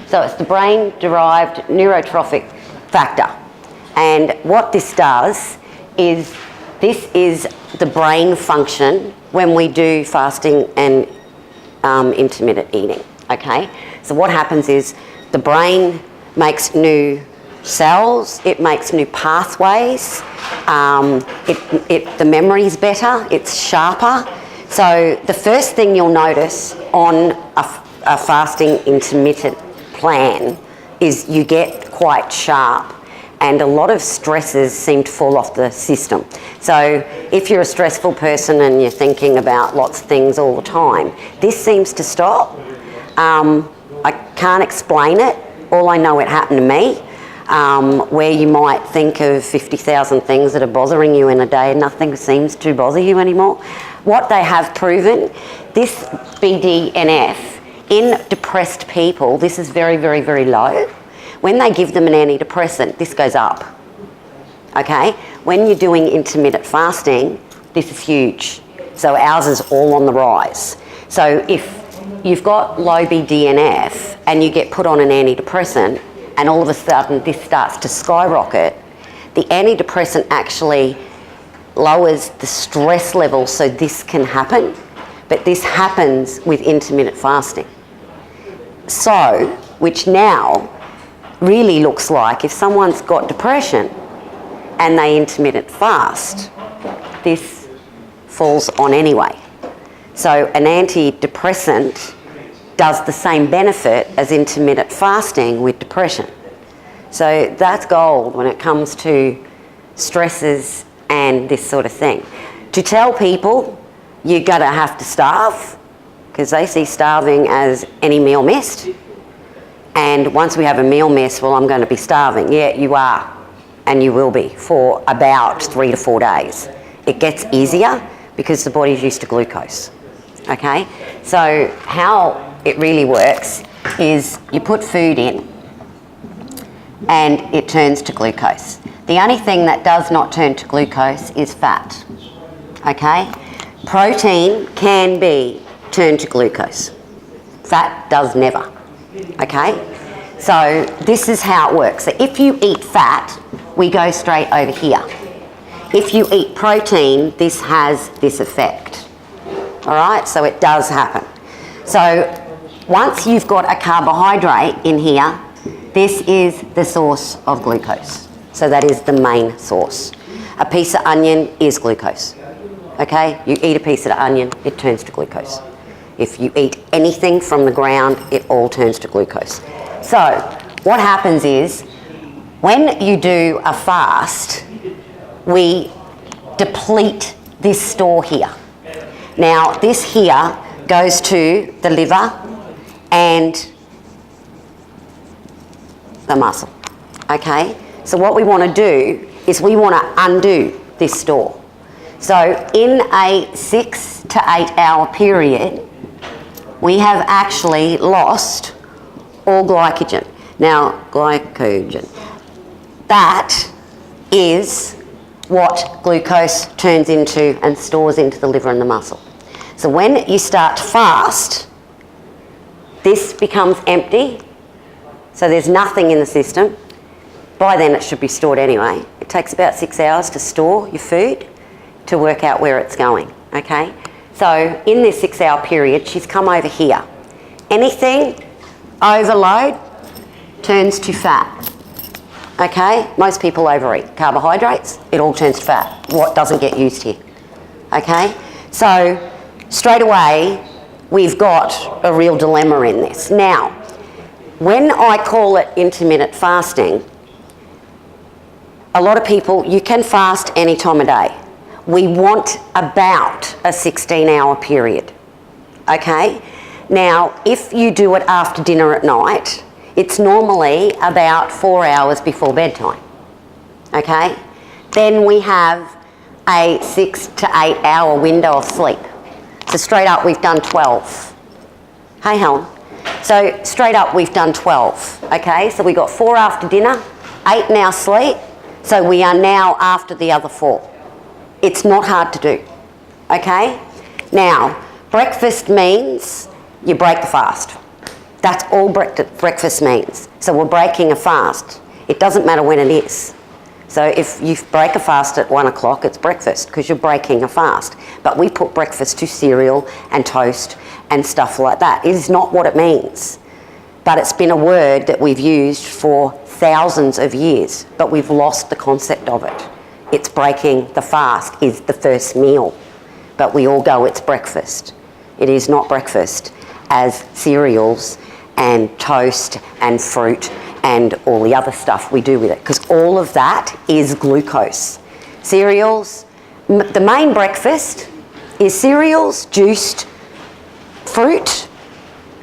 So it's the brain-derived neurotrophic factor. And what this does is, this is the brain function when we do fasting and intermittent eating, okay? So what happens is the brain makes new cells, it makes new pathways, the memory's better, it's sharper. So the first thing you'll notice on a fasting intermittent plan is you get quite sharp, and a lot of stresses seem to fall off the system. So if you're a stressful person and you're thinking about lots of things all the time, this seems to stop. I can't explain it. All I know, it happened to me, where you might think of 50,000 things that are bothering you in a day and nothing seems to bother you anymore. What they have proven, this BDNF, in depressed people, this is very, very, very low. When they give them an antidepressant, this goes up, okay? When you're doing intermittent fasting, this is huge. So ours is all on the rise. So if you've got low BDNF and you get put on an antidepressant and all of a sudden this starts to skyrocket, the antidepressant actually lowers the stress level so this can happen, but this happens with intermittent fasting. So, which now really looks like if someone's got depression and they intermittent fast, this falls on anyway. So an antidepressant does the same benefit as intermittent fasting with depression. So that's gold when it comes to stresses and this sort of thing. To tell people you're going to have to starve, because they see starving as any meal missed. And once we have a meal miss, well, I'm going to be starving. Yeah, you are, and you will be for about 3 to 4 days. It gets easier because the body's used to glucose, okay? So how it really works is you put food in and it turns to glucose. The only thing that does not turn to glucose is fat, okay? Protein can be turned to glucose. Fat does never. Okay, so this is how it works. So if you eat fat, we go straight over here. If you eat protein, this has this effect. All right, so it does happen. So once you've got a carbohydrate in here, this is the source of glucose. So that is the main source. A piece of onion is glucose. Okay, you eat a piece of the onion, it turns to glucose. If you eat anything from the ground, it all turns to glucose. So what happens is, when you do a fast, we deplete this store here. Now, this here goes to the liver and the muscle, okay? So what we want to do is we want to undo this store. So in a 6 to 8 hour period, we have actually lost all glycogen. Now, glycogen, that is what glucose turns into and stores into the liver and the muscle. So when you start to fast, this becomes empty, so there's nothing in the system. By then it should be stored anyway. It takes about 6 hours to store your food to work out where it's going, okay? So in this 6 hour period, she's come over here. Anything overload turns to fat, okay? Most people overeat. Carbohydrates, it all turns to fat. What doesn't get used here, okay? So straight away, we've got a real dilemma in this. Now, when I call it intermittent fasting, a lot of people, you can fast any time of day. We want about a 16-hour period, okay? Now, if you do it after dinner at night, it's normally about 4 hours before bedtime, okay? Then we have a 6 to 8 hour window of sleep. So straight up, we've done 12. Hey, Helen. So straight up, we've done 12, okay? So we got 4 after dinner, 8 now sleep, so we are now after the other 4. It's not hard to do, okay? Now, breakfast means you break the fast, That's all breakfast means. So we're breaking a fast. It doesn't matter when it is. So if you break a fast at 1 o'clock, it's breakfast because you're breaking a fast. But we put breakfast to cereal and toast and stuff like that. It is not what it means. But it's been a word that we've used for thousands of years, but we've lost the concept of it. It's breaking the fast is the first meal. But we all go, it's breakfast. It is not breakfast as cereals and toast and fruit and all the other stuff we do with it, because all of that is glucose. Cereals, the main breakfast is cereals, juiced fruit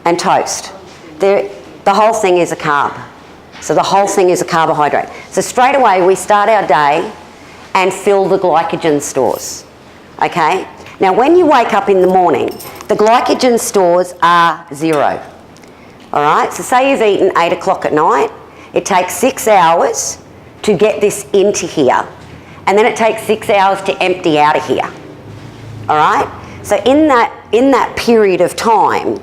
and toast. The whole thing is a carb. So the whole thing is a carbohydrate. So straight away we start our day and fill the glycogen stores, okay? Now when you wake up in the morning, the glycogen stores are 0. All right, so say you've eaten 8 o'clock at night, it takes 6 hours to get this into here, and then it takes 6 hours to empty out of here. All right, so in that period of time,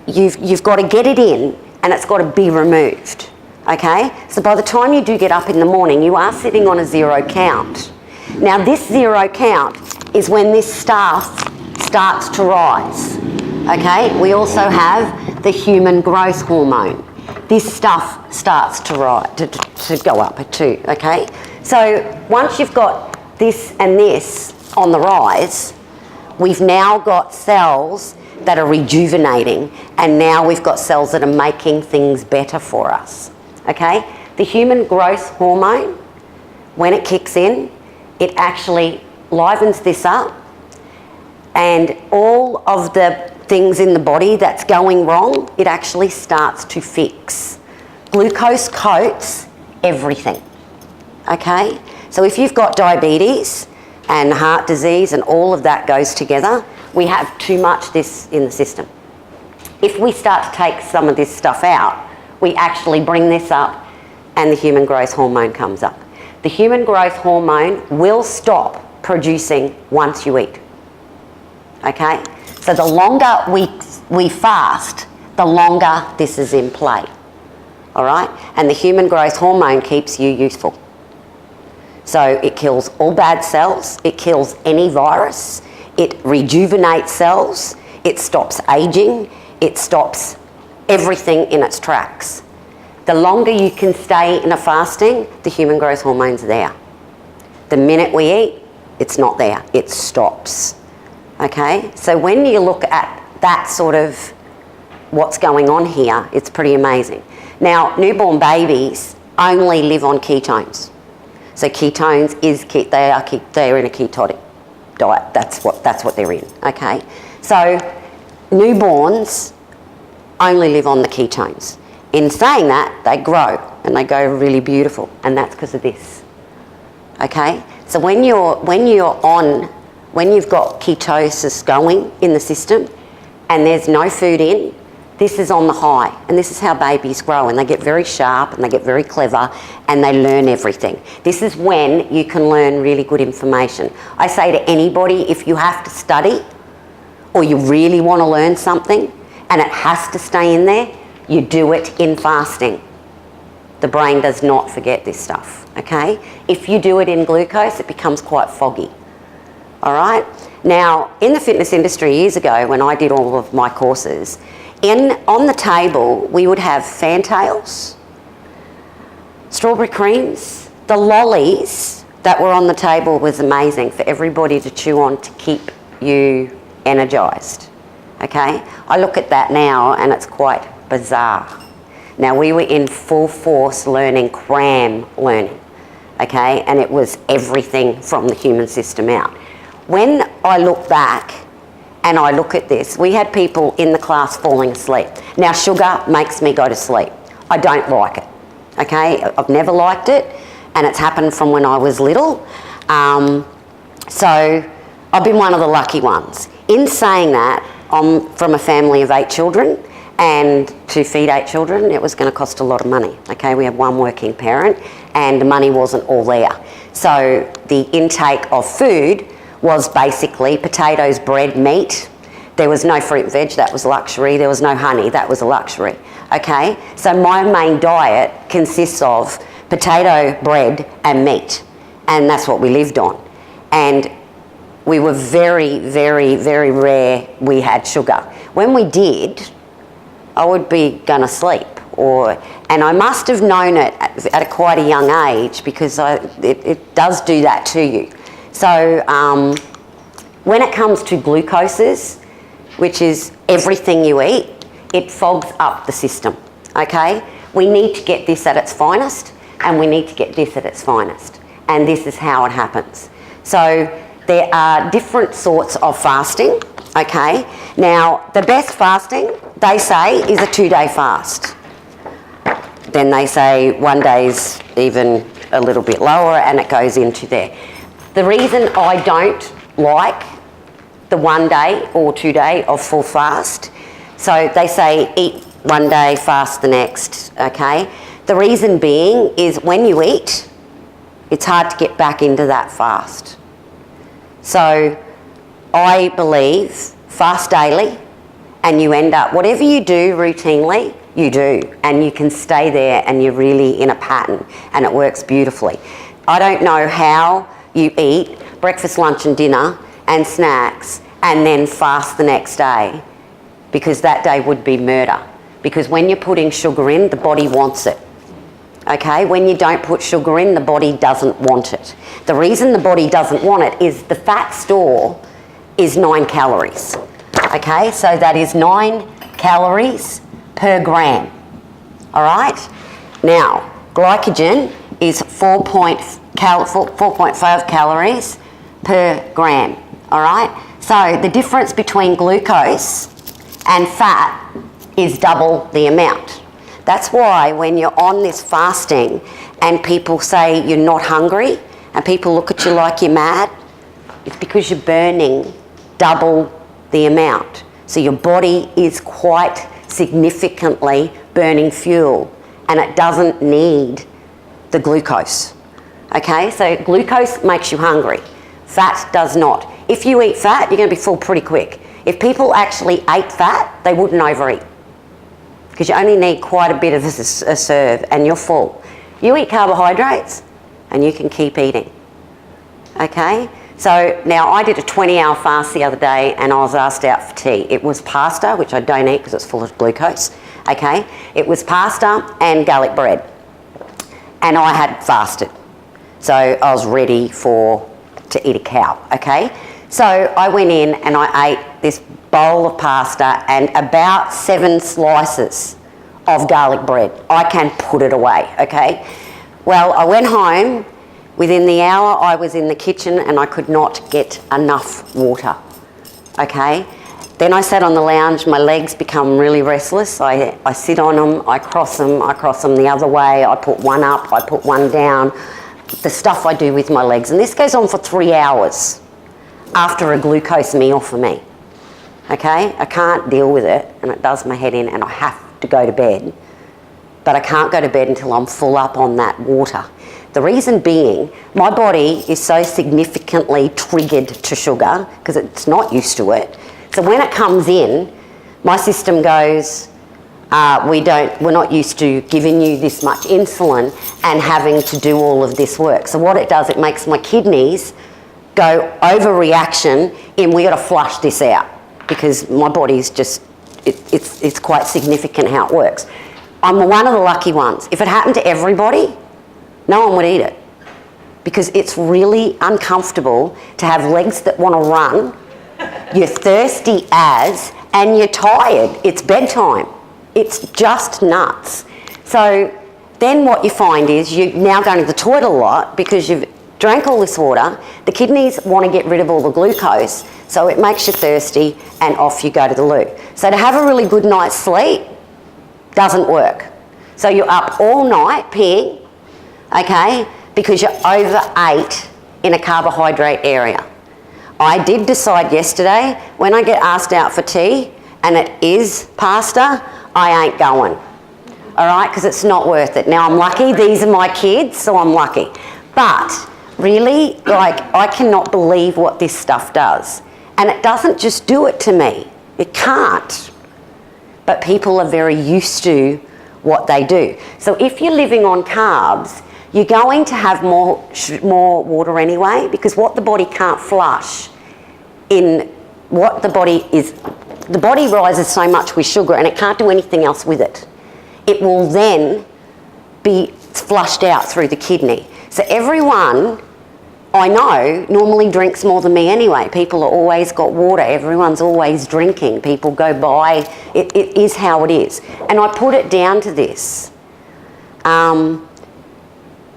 you've got to get it in, and it's got to be removed. Okay, so by the time you do get up in the morning, you are sitting on a 0 count. Now this 0 count is when this stuff starts to rise. Okay, we also have the human growth hormone. This stuff starts to rise, to go up too, okay? So once you've got this and this on the rise, we've now got cells that are rejuvenating, and now we've got cells that are making things better for us, okay? The human growth hormone, when it kicks in, it actually livens this up, and all of the things in the body that's going wrong, it actually starts to fix. Glucose coats everything, okay? So if you've got diabetes and heart disease and all of that goes together, we have too much this in the system. If we start to take some of this stuff out, we actually bring this up and the human growth hormone comes up. The human growth hormone will stop producing once you eat, okay? So the longer we fast, the longer this is in play, all right? And the human growth hormone keeps you youthful. So it kills all bad cells, it kills any virus, it rejuvenates cells, it stops aging, it stops everything in its tracks. The longer you can stay in a fasting, the human growth hormone's there. The minute we eat, it's not there, it stops. Okay, so when you look at that sort of what's going on here, it's pretty amazing. Now, newborn babies only live on ketones. So ketones is they're in a ketonic diet. That's what they're in. Okay, so newborns only live on the ketones. In saying that, they grow and they go really beautiful, and that's because of this. Okay, so when you've got ketosis going in the system and there's no food in, this is on the high, and this is how babies grow, and they get very sharp and they get very clever and they learn everything. This is when you can learn really good information. I say to anybody, if you have to study or you really want to learn something and it has to stay in there, you do it in fasting. The brain does not forget this stuff, okay? If you do it in glucose, it becomes quite foggy. All right. Now, in the fitness industry years ago, when I did all of my courses, on the table we would have fantails, strawberry creams, the lollies that were on the table was amazing for everybody to chew on to keep you energised. Okay. I look at that now and it's quite bizarre. Now we were in full force learning, cram learning. Okay, and it was everything from the human system out. When I look back and I look at this, we had people in the class falling asleep. Now, sugar makes me go to sleep. I don't like it, okay? I've never liked it, and it's happened from when I was little. So I've been one of the lucky ones. In saying that, I'm from a family of 8 children, and to feed 8 children, it was going to cost a lot of money, okay? We had one working parent, and the money wasn't all there. So the intake of food was basically potatoes, bread, meat, There was no fruit and veg, that was luxury. There was no honey, that was a luxury. Okay? So my main diet consists of potato, bread and meat. And that's what we lived on. And we were very, very, very rare we had sugar. When we did, I would be going to sleep. And I must have known it at quite a young age, because it does do that to you. So when it comes to glucoses, which is everything you eat, it fogs up the system, okay? We need to get this at its finest, and we need to get this at its finest. And this is how it happens. So there are different sorts of fasting, okay? Now, the best fasting, they say, is a 2-day fast. Then they say 1 day's even a little bit lower, and it goes into there. The reason I don't like the 1 day or 2 day of full fast, so they say eat 1 day, fast the next, okay? The reason being is when you eat, it's hard to get back into that fast. So I believe fast daily, and you end up, whatever you do routinely, you do, and you can stay there and you're really in a pattern, and it works beautifully. I don't know how you eat breakfast, lunch and dinner and snacks and then fast the next day, because that day would be murder. Because when you're putting sugar in, the body wants it. Okay, when you don't put sugar in, the body doesn't want it. The reason the body doesn't want it is the fat store is 9 calories. Okay, so that is 9 calories per gram. All right? Now, glycogen is 4.5 calories per gram. All right? So the difference between glucose and fat is double the amount. That's why when you're on this fasting and people say you're not hungry and people look at you like you're mad, it's because you're burning double the amount. So your body is quite significantly burning fuel, and it doesn't need the glucose. Okay, so glucose makes you hungry. Fat does not. If you eat fat, you're going to be full pretty quick. If people actually ate fat, they wouldn't overeat, because you only need quite a bit of a serve and you're full. You eat carbohydrates and you can keep eating. Okay? So now I did a 20-hour fast the other day, and I was asked out for tea. It was pasta, which I don't eat because it's full of glucose. Okay? It was pasta and garlic bread. And I had fasted. So I was ready to eat a cow. Okay? So I went in and I ate this bowl of pasta and about 7 slices of garlic bread. I can put it away, okay? Well, I went home. Within the hour, I was in the kitchen and I could not get enough water, okay? Then I sat on the lounge. My legs become really restless. I sit on them, I cross them the other way. I put one up, I put one down. The stuff I do with my legs. And this goes on for 3 hours after a glucose meal for me. Okay, I can't deal with it, and it does my head in, and I have to go to bed. But I can't go to bed until I'm full up on that water. The reason being, my body is so significantly triggered to sugar because it's not used to it. So when it comes in, my system goes, we're not used to giving you this much insulin and having to do all of this work. So what it does, it makes my kidneys go overreaction in, we got to flush this out, because my body's just, it's quite significant how it works. I'm one of the lucky ones. If it happened to everybody, no one would eat it, because it's really uncomfortable to have legs that want to run, you're thirsty and you're tired. It's bedtime. It's just nuts. So then what you find is you're now going to the toilet a lot because you've drank all this water. The kidneys want to get rid of all the glucose, so it makes you thirsty and off you go to the loo. So to have a really good night's sleep doesn't work. So you're up all night peeing, okay, because you overate in a carbohydrate area. I did decide yesterday, when I get asked out for tea and it is pasta, I ain't going. All right, because it's not worth it. Now I'm lucky, these are my kids, so I'm lucky. But really, like, I cannot believe what this stuff does. And it doesn't just do it to me. It can't. But people are very used to what they do. So if you're living on carbs, you're going to have more water anyway, because what the body can't flush the body rises so much with sugar and it can't do anything else with it. It will then be flushed out through the kidney. So everyone I know normally drinks more than me anyway. People are always got water. Everyone's always drinking. People go by. It is how it is. And I put it down to this. And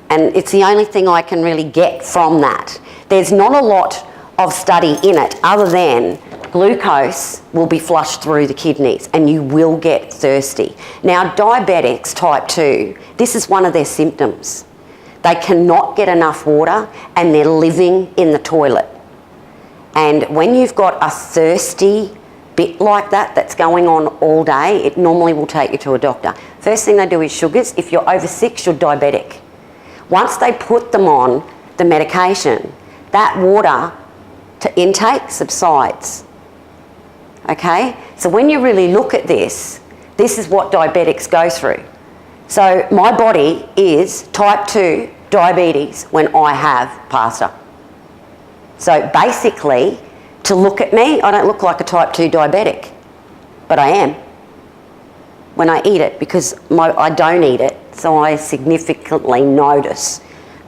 it's the only thing I can really get from that. There's not a lot of study in it other than glucose will be flushed through the kidneys and you will get thirsty. Now, diabetics type 2, this is one of their symptoms. They cannot get enough water and they're living in the toilet. And when you've got a thirsty bit like that that's going on all day, it normally will take you to a doctor. First thing they do is sugars. If you're over 6, you're diabetic. Once they put them on the medication, that water to intake subsides. Okay? So when you really look at this, this is what diabetics go through. So my body is type 2 diabetes when I have pasta. So basically, to look at me, I don't look like a type 2 diabetic, but I am when I eat it, because I don't eat it, so I significantly notice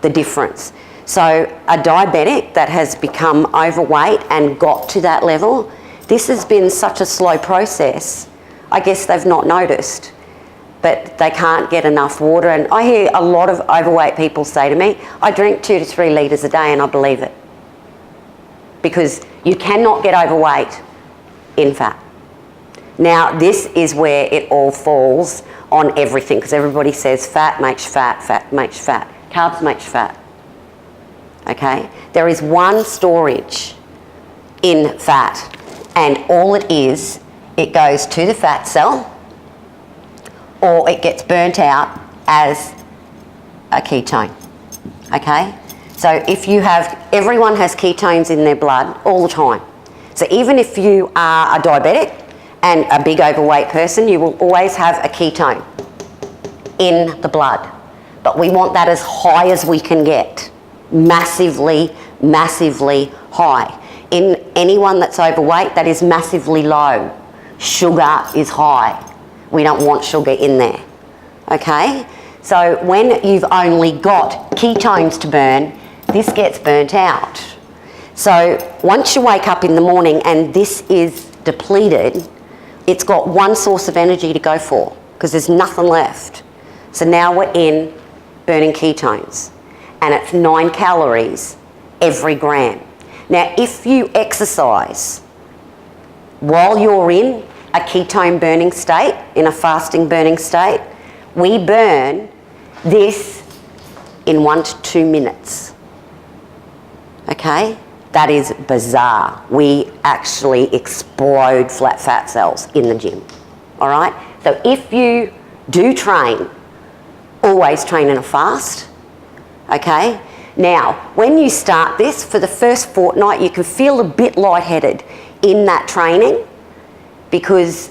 the difference. So a diabetic that has become overweight and got to that level, this has been such a slow process. I guess they've not noticed, but they can't get enough water. And I hear a lot of overweight people say to me, I drink 2 to 3 litres a day, and I believe it. Because you cannot get overweight in fat. Now, this is where it all falls on everything, because everybody says fat makes fat, fat makes fat. Carbs makes fat. Okay? There is one storage in fat, and all it is, it goes to the fat cell, or it gets burnt out as a ketone. Okay? So if you have, everyone has ketones in their blood all the time. So even if you are a diabetic and a big overweight person, you will always have a ketone in the blood. But we want that as high as we can get. Massively, massively high. In anyone that's overweight, that is massively low. Sugar is high. We don't want sugar in there. Okay? So when you've only got ketones to burn, this gets burnt out. So once you wake up in the morning and this is depleted, it's got one source of energy to go for, because there's nothing left. So now we're in burning ketones, and it's 9 calories every gram. Now, if you exercise while you're in a ketone burning state, in a fasting burning state, we burn this in 1 to 2 minutes. Okay? That is bizarre. We actually explode fat cells in the gym. All right? So if you do train, always train in a fast. Okay? Now, when you start this, for the first fortnight, you can feel a bit lightheaded in that training, because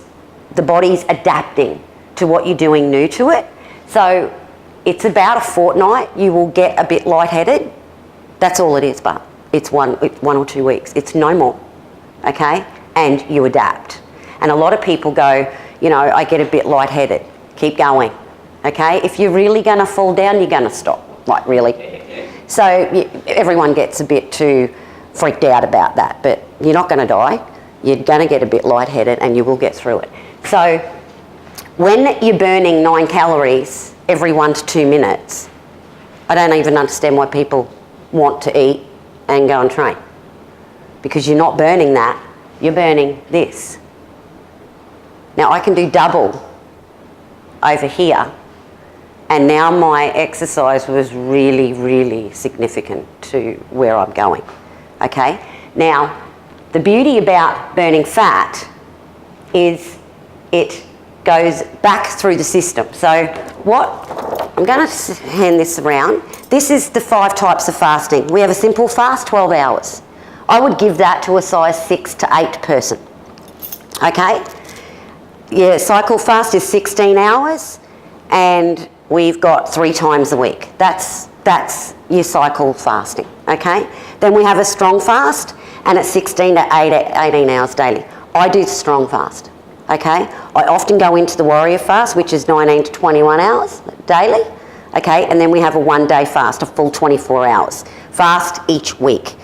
the body's adapting to what you're doing new to it. So it's about a fortnight, you will get a bit lightheaded. That's all it is, but it's one or 2 weeks. It's no more, okay? And you adapt. And a lot of people go, you know, I get a bit lightheaded. Keep going, okay? If you're really going to fall down, you're going to stop, like really. So everyone gets a bit too freaked out about that, but you're not going to die. You're going to get a bit lightheaded and you will get through it. So when you're burning 9 calories every 1 to 2 minutes, I don't even understand why people want to eat and go and train, because you're not burning that, you're burning this. Now I can do double over here, and now my exercise was really, really significant to where I'm going. Okay? Now, the beauty about burning fat is it goes back through the system. So what, I'm going to hand this around. This is the 5 types of fasting. We have a simple fast, 12 hours. I would give that to a size 6 to 8 person. Okay? Your cycle fast is 16 hours and we've got 3 times a week. That's your cycle fasting, okay? Then we have a strong fast and it's 16 to 18 hours daily. I do the strong fast, okay? I often go into the warrior fast, which is 19 to 21 hours daily, okay? And then we have a 1-day fast, a full 24 hours. Fast each week.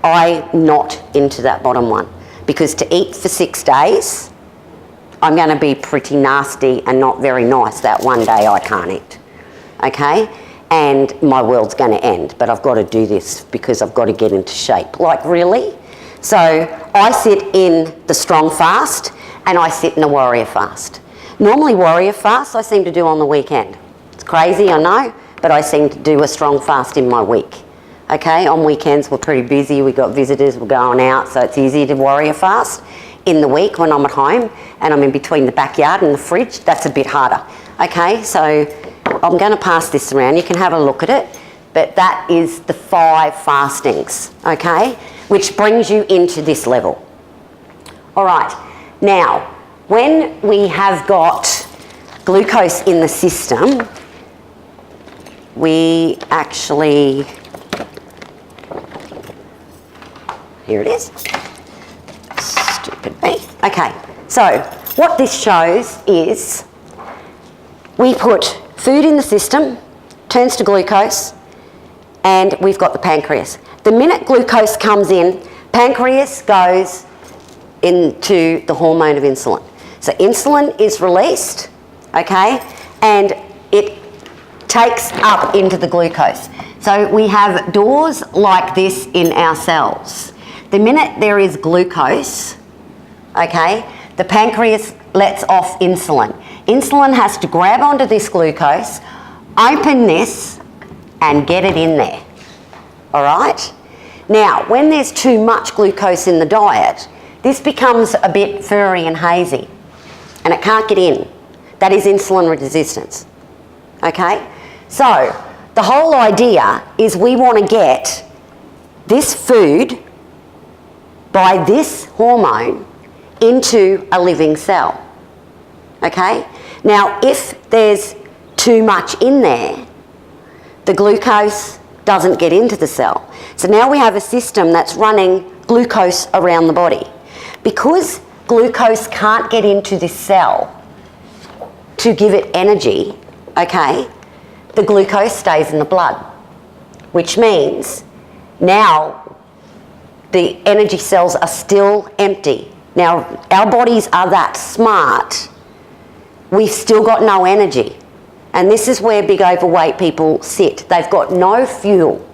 I'm not into that bottom one because to eat for 6 days, I'm going to be pretty nasty and not very nice that one day I can't eat, okay? And my world's going to end, but I've got to do this because I've got to get into shape. Like, really? So I sit in the strong fast and I sit in the warrior fast. Normally warrior fast I seem to do on the weekend. It's crazy, I know, but I seem to do a strong fast in my week. Okay, on weekends we're pretty busy, we've got visitors, we're going out, so it's easy to warrior fast. In the week when I'm at home and I'm in between the backyard and the fridge, that's a bit harder. Okay, so I'm going to pass this around. You can have a look at it, but that is the 5 fastings, okay, which brings you into this level. All right, now, when we have got glucose in the system, we actually, here it is. Stupid me. Okay, so what this shows is we put food in the system, turns to glucose, and we've got the pancreas. The minute glucose comes in, pancreas goes into the hormone of insulin. So insulin is released, okay, and it takes up into the glucose. So we have doors like this in our cells. The minute there is glucose, okay, the pancreas lets off insulin. Insulin has to grab onto this glucose, open this, and get it in there. All right? Now, when there's too much glucose in the diet, this becomes a bit furry and hazy, and it can't get in. That is insulin resistance. Okay? So, the whole idea is we want to get this food by this hormone into a living cell, okay? Now, if there's too much in there, the glucose doesn't get into the cell. So now we have a system that's running glucose around the body. Because glucose can't get into this cell to give it energy, okay, the glucose stays in the blood, which means now the energy cells are still empty. Now, our bodies are that smart. We've still got no energy. And this is where big overweight people sit. They've got no fuel.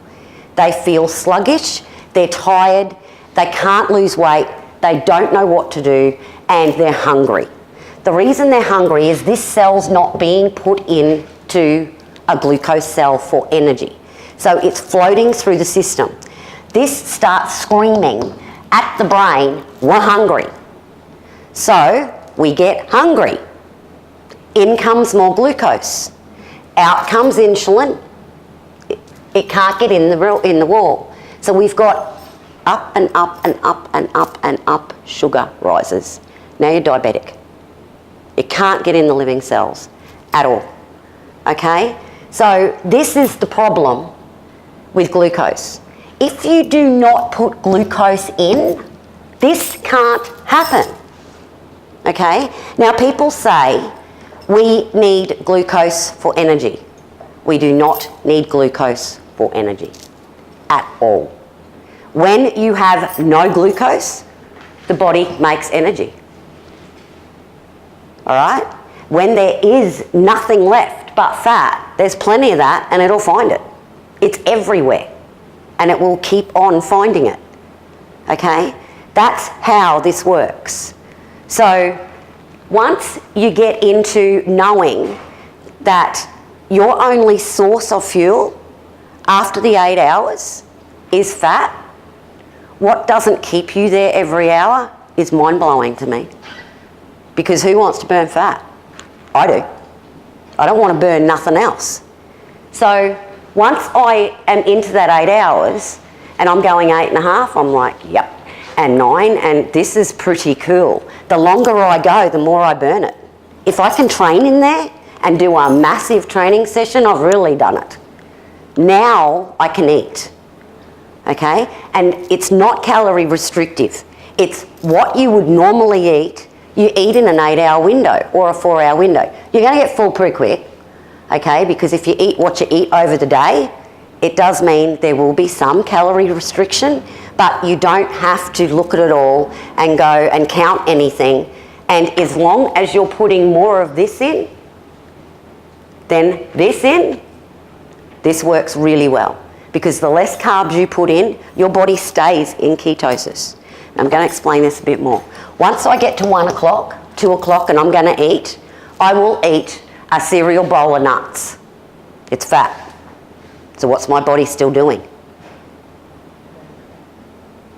They feel sluggish, they're tired, they can't lose weight, they don't know what to do, and they're hungry. The reason they're hungry is this cell's not being put into a glucose cell for energy. So it's floating through the system. This starts screaming at the brain, we're hungry. So we get hungry. In comes more glucose. Out comes insulin. It can't get in the wall. So we've got up and up and up and up and up sugar rises. Now you're diabetic. It can't get in the living cells at all. Okay? So this is the problem with glucose. If you do not put glucose in, this can't happen. Okay? Now people say we need glucose for energy. We do not need glucose for energy at all. When you have no glucose, the body makes energy. All right? When there is nothing left but fat, there's plenty of that and it'll find it. It's everywhere and it will keep on finding it. Okay? That's how this works. So once you get into knowing that your only source of fuel after the 8 hours is fat, what doesn't keep you there every hour is mind-blowing to me. Because who wants to burn fat? I do. I don't want to burn nothing else. So once I am into that 8 hours and I'm going 8.5, I'm like, yep. and 9, and this is pretty cool. The longer I go, the more I burn it. If I can train in there and do a massive training session, I've really done it. Now I can eat, okay? And it's not calorie restrictive. It's what you would normally eat, you eat in an 8-hour window or a 4-hour window. You're gonna get full pretty quick, okay? Because if you eat what you eat over the day, it does mean there will be some calorie restriction, but you don't have to look at it all and go and count anything. And as long as you're putting more of this in, then this in, this works really well. Because the less carbs you put in, your body stays in ketosis. I'm going to explain this a bit more. Once I get to 1 o'clock, 2 o'clock, and I'm going to eat, I will eat a cereal bowl of nuts. It's fat. So what's my body still doing?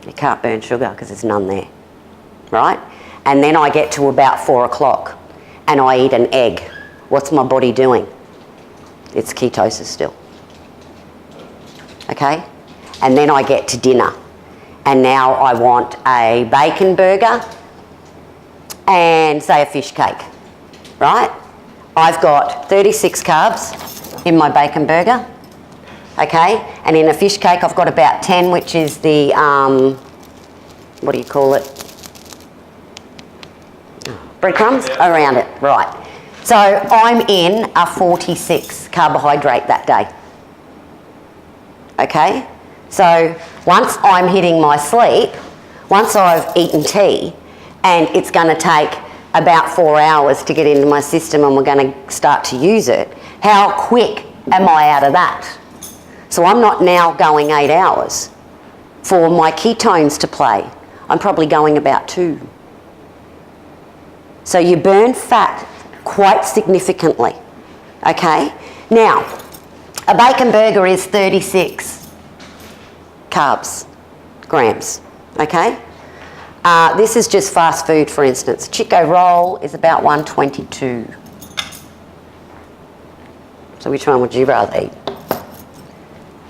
You can't burn sugar because there's none there, right? And then I get to about 4 o'clock and I eat an egg. What's my body doing? It's ketosis still. Okay? And then I get to dinner. And now I want a bacon burger and, say, a fish cake, right? I've got 36 carbs in my bacon burger, okay? And in a fish cake, I've got about 10, which is the, what do you call it? Breadcrumbs around it, right. So I'm in a 46 carbohydrate that day, okay? So once I'm hitting my sleep, once I've eaten tea, and it's going to take about 4 hours to get into my system and we're going to start to use it, how quick am I out of that? So I'm not now going 8 hours for my ketones to play. I'm probably going about 2. So you burn fat quite significantly, okay? Now, a bacon burger is 36 grams, okay? This is just fast food, for instance. Chico roll is about 122. So which one would you rather eat?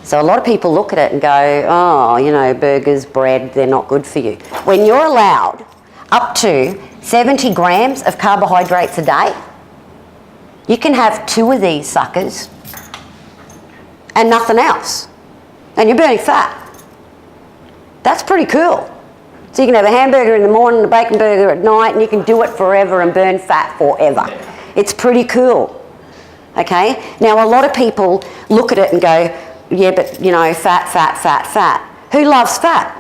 So a lot of people look at it and go, oh, you know, burgers, bread, they're not good for you. When you're allowed up to 70 grams of carbohydrates a day, you can have 2 of these suckers and nothing else. And you're burning fat. That's pretty cool. So you can have a hamburger in the morning, a bacon burger at night, and you can do it forever and burn fat forever. It's pretty cool, okay? Now, a lot of people look at it and go, yeah, but, you know, fat, fat, fat, fat. Who loves fat?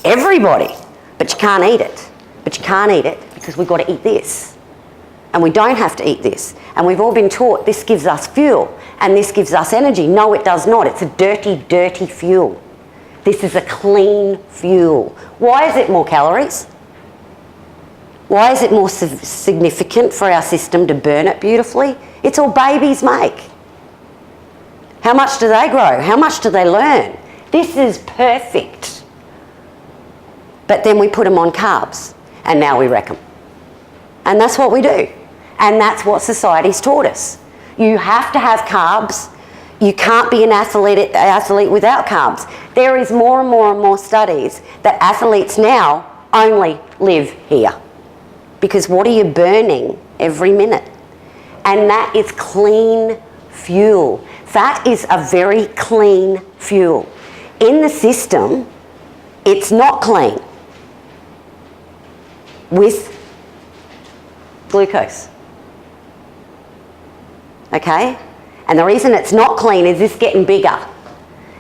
Everybody. But you can't eat it. But you can't eat it because we've got to eat this. And we don't have to eat this. And we've all been taught this gives us fuel and this gives us energy. No, it does not. It's a dirty, dirty fuel. This is a clean fuel. Why is it more calories? Why is it more significant for our system to burn it beautifully? It's all babies make. How much do they grow? How much do they learn? This is perfect. But then we put them on carbs and now we wreck them. And that's what we do. And that's what society's taught us. You have to have carbs. You can't be an athlete without carbs. There is more and more and more studies that athletes now only live here. Because what are you burning every minute? And that is clean fuel. Fat is a very clean fuel. In the system, it's not clean with glucose. Okay? And the reason it's not clean is this getting bigger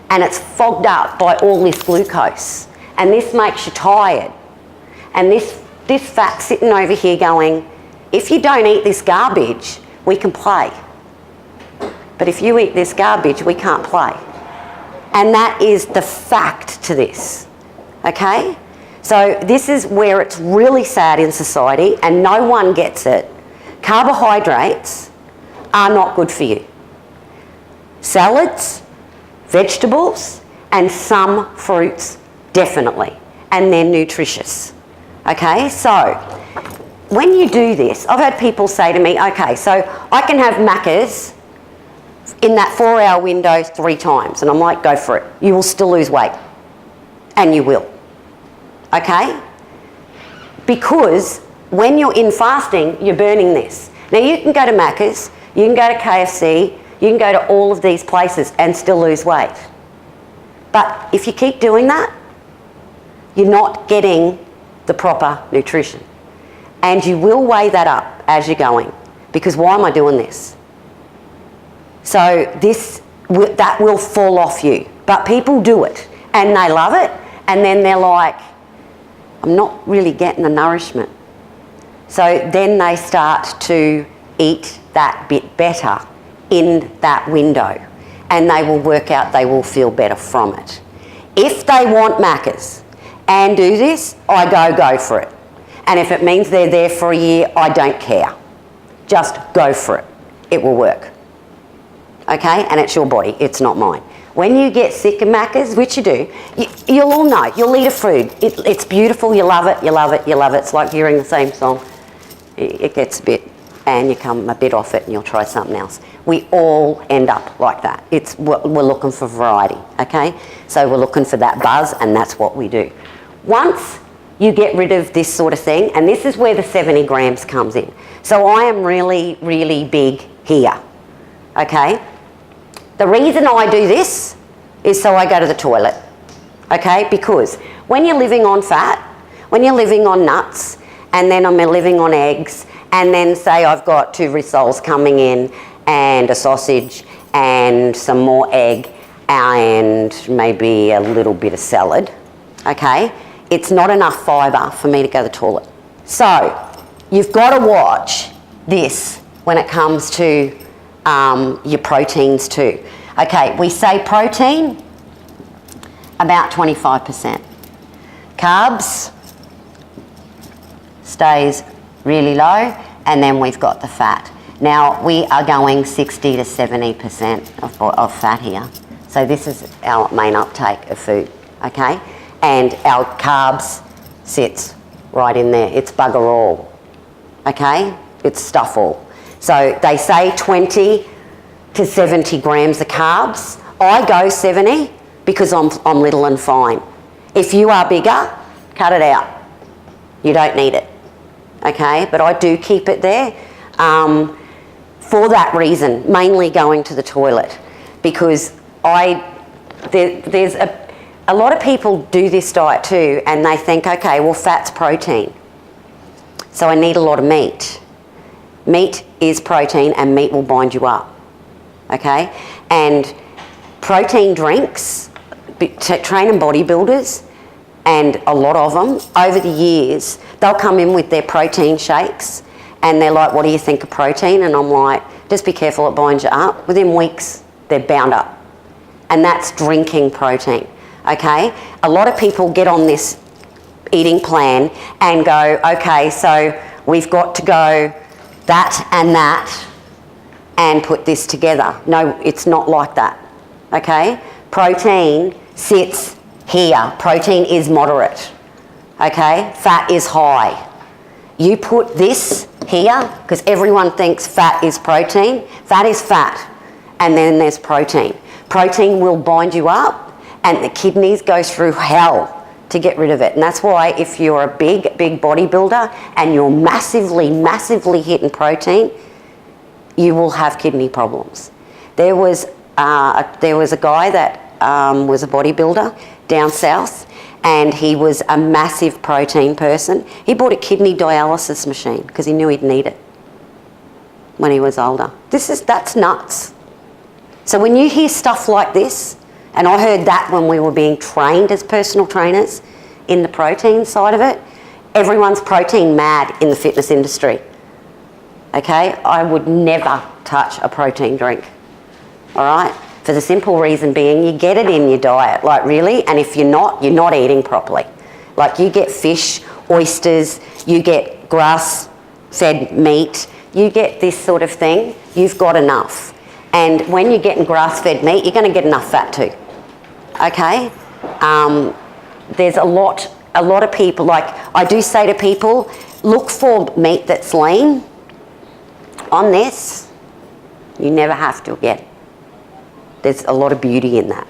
and it's fogged up by all this glucose and this makes you tired. And this fat sitting over here going, if you don't eat this garbage, we can play. But if you eat this garbage, we can't play. And that is the fact to this, okay? So this is where it's really sad in society and no one gets it. Carbohydrates are not good for you. Salads, vegetables, and some fruits, definitely. And they're nutritious. Okay, so when you do this, I've had people say to me, okay, so I can have Maccas in that 4-hour window 3 times. And I'm like, go for it. You will still lose weight. And you will. okay? Because when you're in fasting, you're burning this. Now you can go to Macca's, you can go to KFC, you can go to all of these places and still lose weight. But if you keep doing that, you're not getting the proper nutrition. And you will weigh that up as you're going. Because why am I doing this? So that will fall off you. But people do it and they love it, and then they're like, I'm not really getting the nourishment. So then they start to eat that bit better in that window, and they will work out they will feel better from it. If they want Macca's and do this, I go for it. And if it means they're there for a year, I don't care. Just go for it. It will work. Okay? And it's your body, it's not mine. When you get sick of Macca's, which you do, you'll all know. You'll eat a food. It's beautiful, you love it, you love it, you love it. It's like hearing the same song. It gets a bit, and you come a bit off it and you'll try something else. We all end up like that. We're looking for variety, okay? So we're looking for that buzz, and that's what we do. Once you get rid of this sort of thing, and this is where the 70 grams comes in. So I am really, really big here, okay? The reason I do this is so I go to the toilet, okay? Because when you're living on fat, when you're living on nuts, and then I'm living on eggs, and then say I've got 2 rissoles coming in, and a sausage, and some more egg, and maybe a little bit of salad, okay? It's not enough fibre for me to go to the toilet. So you've got to watch this when it comes to your proteins too. Okay, we say protein, about 25%. Carbs stays really low, and then we've got the fat. Now we are going 60 to 70% of fat here. So this is our main uptake of food, okay? And our carbs sits right in there. It's bugger all, okay? It's stuff all. So they say 20 to 70 grams of carbs. I go 70 because I'm little and fine. If you are bigger, cut it out. You don't need it, okay? But I do keep it there for that reason, mainly going to the toilet, because there's a lot of people do this diet too, and they think, okay, well, fat's protein, so I need a lot of meat. Meat is protein, and meat will bind you up, okay? And protein drinks, training bodybuilders, and a lot of them, over the years, they'll come in with their protein shakes, and they're like, what do you think of protein? And I'm like, just be careful, it binds you up. Within weeks, they're bound up. And that's drinking protein, okay? A lot of people get on this eating plan and go, okay, so we've got to go that and put this together. No, it's not like that, okay? Protein sits here. Protein is moderate, okay? Fat is high. You put this here, because everyone thinks fat is protein. Fat is fat, and then there's protein. Protein will bind you up, and the kidneys go through hell to get rid of it. And that's why if you're a big bodybuilder and you're massively hitting protein, you will have kidney problems. There was a guy that was a bodybuilder down south, and he was a massive protein person. He bought a kidney dialysis machine because he knew he'd need it when he was older. That's nuts. So when you hear stuff like this, and I heard that when we were being trained as personal trainers in the protein side of it, everyone's protein mad in the fitness industry. Okay? I would never touch a protein drink. All right? For the simple reason being, you get it in your diet, like really, and if you're not eating properly. Like you get fish, oysters, you get grass-fed meat, you get this sort of thing, you've got enough. And when you're getting grass-fed meat, you're going to get enough fat too. Okay? There's a lot of people, like I do say to people, look for meat that's lean. On this, you never have to get. There's a lot of beauty in that.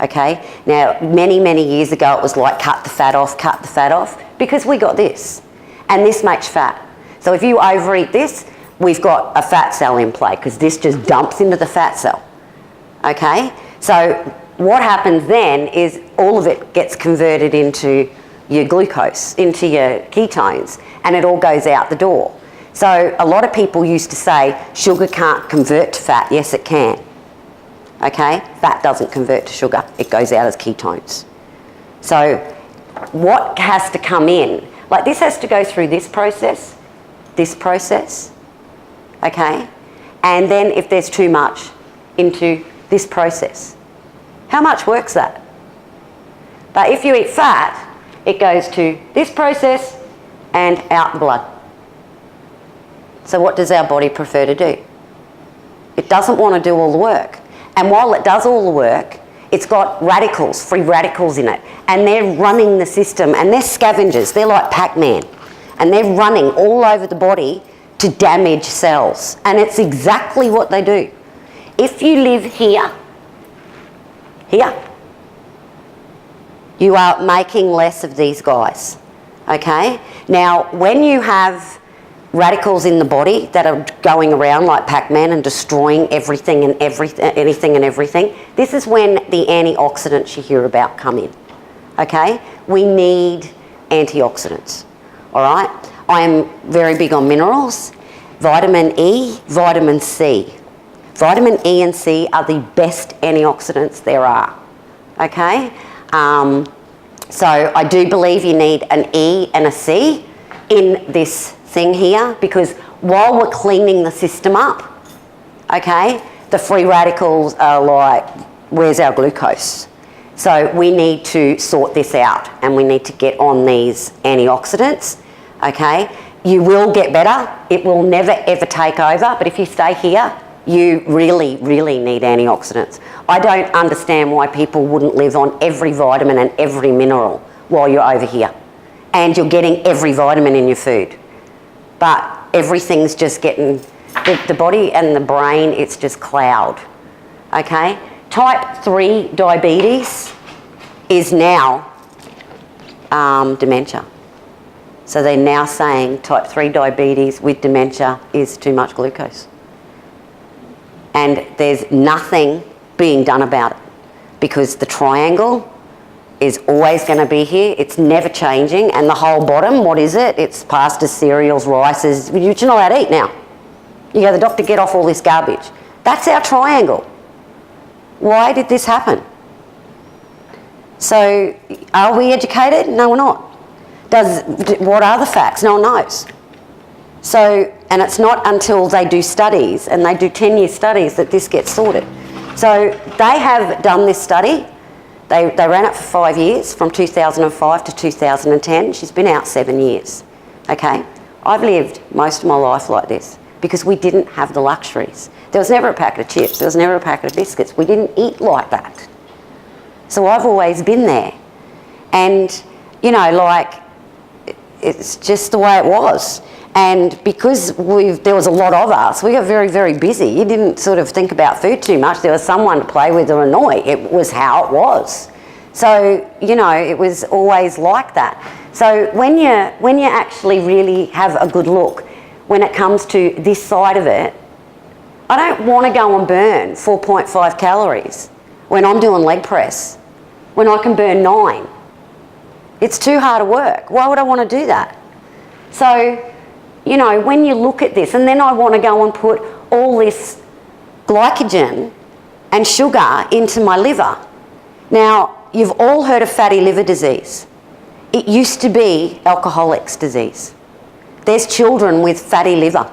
okay? Now, many, many years ago, it was like cut the fat off, because we got this. And this makes fat. So if you overeat this, we've got a fat cell in play, because this just dumps into the fat cell, okay? So what happens then is all of it gets converted into your glucose, into your ketones, and it all goes out the door. So a lot of people used to say, sugar can't convert to fat. Yes, it can. Okay? Fat doesn't convert to sugar. It goes out as ketones. So what has to come in? Like this has to go through this process, okay? And then if there's too much, into this process. How much work's that? But if you eat fat, it goes to this process and out the blood. So what does our body prefer to do? It doesn't want to do all the work. And while it does all the work, it's got radicals, free radicals in it. And they're running the system, and they're scavengers. They're like Pac-Man. And they're running all over the body to damage cells. And it's exactly what they do. If you live here, you are making less of these guys, okay? Now, when you have radicals in the body that are going around like Pac-Man and destroying everything and anything and everything, this is when the antioxidants you hear about come in, okay? We need antioxidants, all right? I am very big on minerals, vitamin E, vitamin C. Vitamin E and C are the best antioxidants there are, okay? So I do believe you need an E and a C in this thing here, because while we're cleaning the system up, okay, the free radicals are like, where's our glucose? So we need to sort this out, and we need to get on these antioxidants, okay? You will get better. It will never ever take over, but if you stay here, you really, really need antioxidants. I don't understand why people wouldn't live on every vitamin and every mineral while you're over here. And you're getting every vitamin in your food. But everything's just getting, the body and the brain, it's just cloud, okay? Type 3 diabetes is now dementia. So they're now saying type 3 diabetes with dementia is too much glucose. And there's nothing being done about it, because the triangle is always going to be here. It's never changing. And the whole bottom, what is it? It's pastas, cereals, rices, which you're not allowed to eat now. You go to the doctor, get off all this garbage. That's our triangle. Why did this happen? So are we educated? No, we're not. What are the facts? No one knows. So, and it's not until they do studies, and they do 10-year studies, that this gets sorted. So they have done this study. They ran it for 5 years, from 2005 to 2010. She's been out 7 years, okay? I've lived most of my life like this, because we didn't have the luxuries. There was never a packet of chips. There was never a packet of biscuits. We didn't eat like that. So I've always been there. And, you know, like, it's just the way it was. And because there was a lot of us, we got very, very busy. You didn't sort of think about food too much. There was someone to play with or annoy. It was how it was. So, you know, it was always like that. So when you actually really have a good look, when it comes to this side of it, I don't want to go and burn 4.5 calories when I'm doing leg press, when I can burn 9. It's too hard to work. Why would I want to do that? So, you know, when you look at this, and then I want to go and put all this glycogen and sugar into my liver. Now, you've all heard of fatty liver disease. It used to be alcoholics' disease. There's children with fatty liver.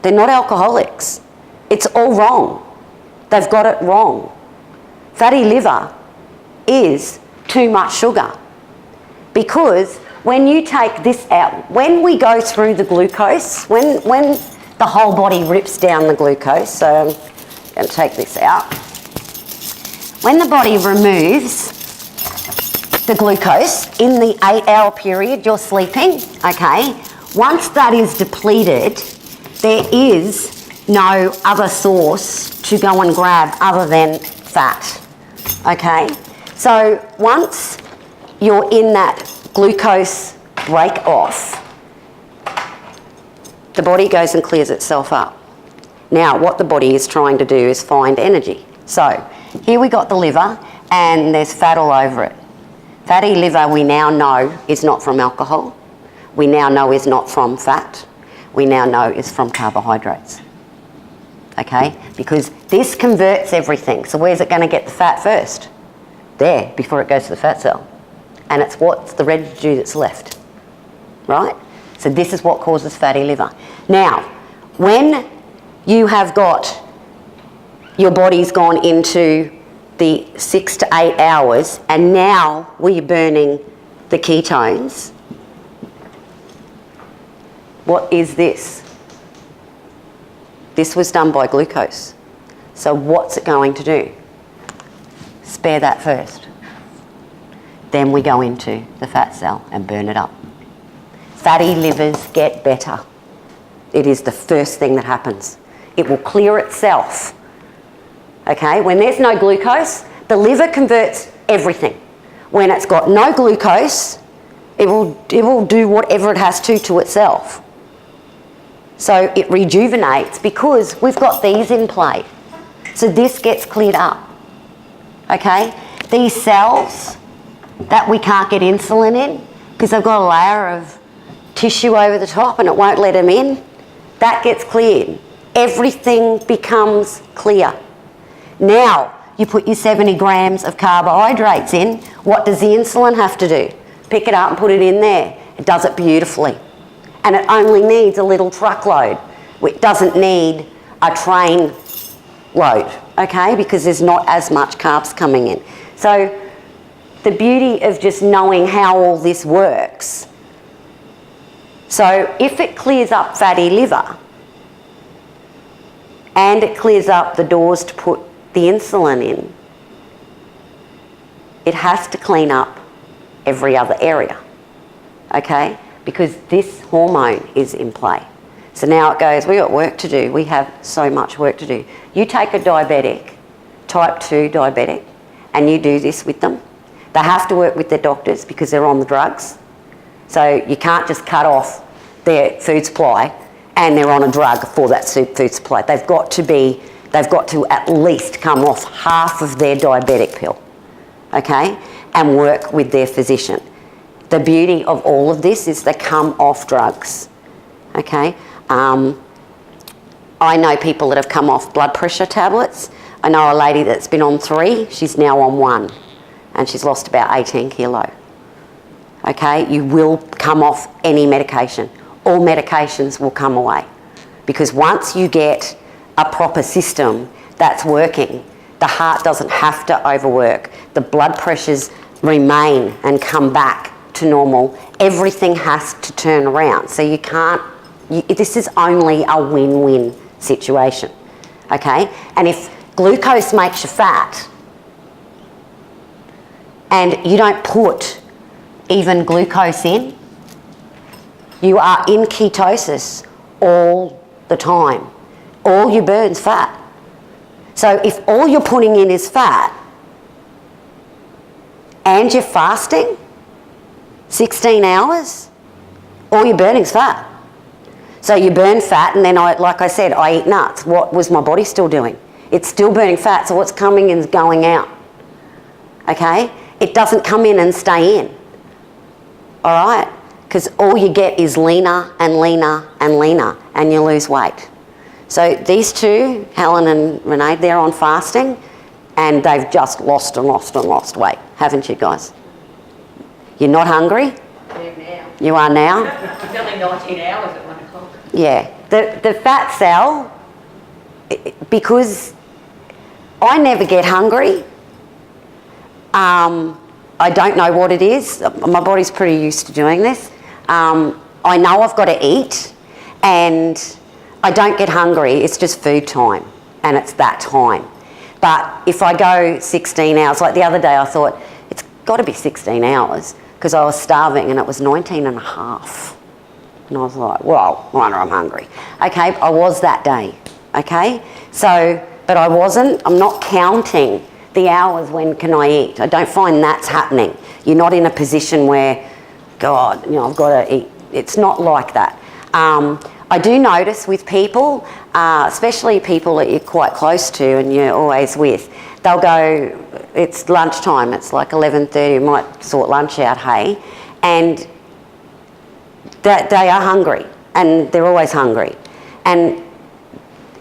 They're not alcoholics. It's all wrong. They've got it wrong. Fatty liver is too much sugar, because when you take this out, when we go through the glucose, when the whole body rips down the glucose, so I'm going to take this out. When the body removes the glucose in the 8-hour period you're sleeping, okay, once that is depleted, there is no other source to go and grab other than fat, Okay, so once you're in that glucose break off, the body goes and clears itself up. Now, what the body is trying to do is find energy. So, here we got the liver, and there's fat all over it. Fatty liver, we now know, is not from alcohol. We now know is not from fat. We now know is from carbohydrates. Okay? Because this converts everything. So where's it going to get the fat first? There, before it goes to the fat cell. And it's what's the residue that's left. Right? So this is what causes fatty liver. Now, when you have got, your body's gone into the 6 to 8 hours, and now we're burning the ketones, what is this? This was done by glucose. So what's it going to do? Spare that first. Then we go into the fat cell and burn it up. Fatty livers get better. It is the first thing that happens. It will clear itself. Okay, when there's no glucose, the liver converts everything. When it's got no glucose, it will do whatever it has to itself. So it rejuvenates because we've got these in play. So this gets cleared up. Okay, these cells that we can't get insulin in because they've got a layer of tissue over the top and it won't let them in, that gets cleared. Everything becomes clear. Now, you put your 70 grams of carbohydrates in, what does the insulin have to do? Pick it up and put it in there. It does it beautifully. And it only needs a little truckload. It doesn't need a train load, okay? Because there's not as much carbs coming in. So the beauty of just knowing how all this works. So if it clears up fatty liver and it clears up the doors to put the insulin in, it has to clean up every other area, okay? Because this hormone is in play. So now it goes, we've got work to do. We have so much work to do. You take a diabetic, type 2 diabetic, and you do this with them. They have to work with their doctors because they're on the drugs. So you can't just cut off their food supply and they're on a drug for that food supply. They've got to at least come off half of their diabetic pill, okay, and work with their physician. The beauty of all of this is they come off drugs, okay. I know people that have come off blood pressure tablets. I know a lady that's been on 3, she's now on 1, and she's lost about 18 kilo. Okay, you will come off any medication. All medications will come away. Because once you get a proper system that's working, the heart doesn't have to overwork. The blood pressures remain and come back to normal. Everything has to turn around. So you can't, this is only a win-win situation, okay? And if glucose makes you fat and you don't put even glucose in, you are in ketosis all the time. All you burn's fat. So if all you're putting in is fat and you're fasting 16 hours, all you're burning is fat. So you burn fat, and then, like I said, I eat nuts. What was my body still doing? It's still burning fat, so what's coming in is going out. Okay? It doesn't come in and stay in. All right? Because all you get is leaner and leaner and leaner, and you lose weight. So these two, Helen and Renee, they're on fasting, and they've just lost and lost and lost weight, haven't you guys? You're not hungry? I am now. You are now? It's only 19 hours at 1 o'clock. Yeah. The fat cell, because I never get hungry, I don't know what it is. My body's pretty used to doing this. I know I've got to eat, and I don't get hungry. It's just food time, and it's that time. But if I go 16 hours, like the other day I thought, it's got to be 16 hours, because I was starving and it was 19 and a half. And I was like, well, no wonder I'm hungry. Okay, I was that day, okay? So, but I wasn't, I'm not counting the hours when can I eat. I don't find that's happening. You're not in a position where, God, I've got to eat. It's not like that. I do notice with people, especially people that you're quite close to and you're always with, they'll go, it's lunchtime, it's like 11:30, might sort lunch out, hey, and that they are hungry, and they're always hungry. And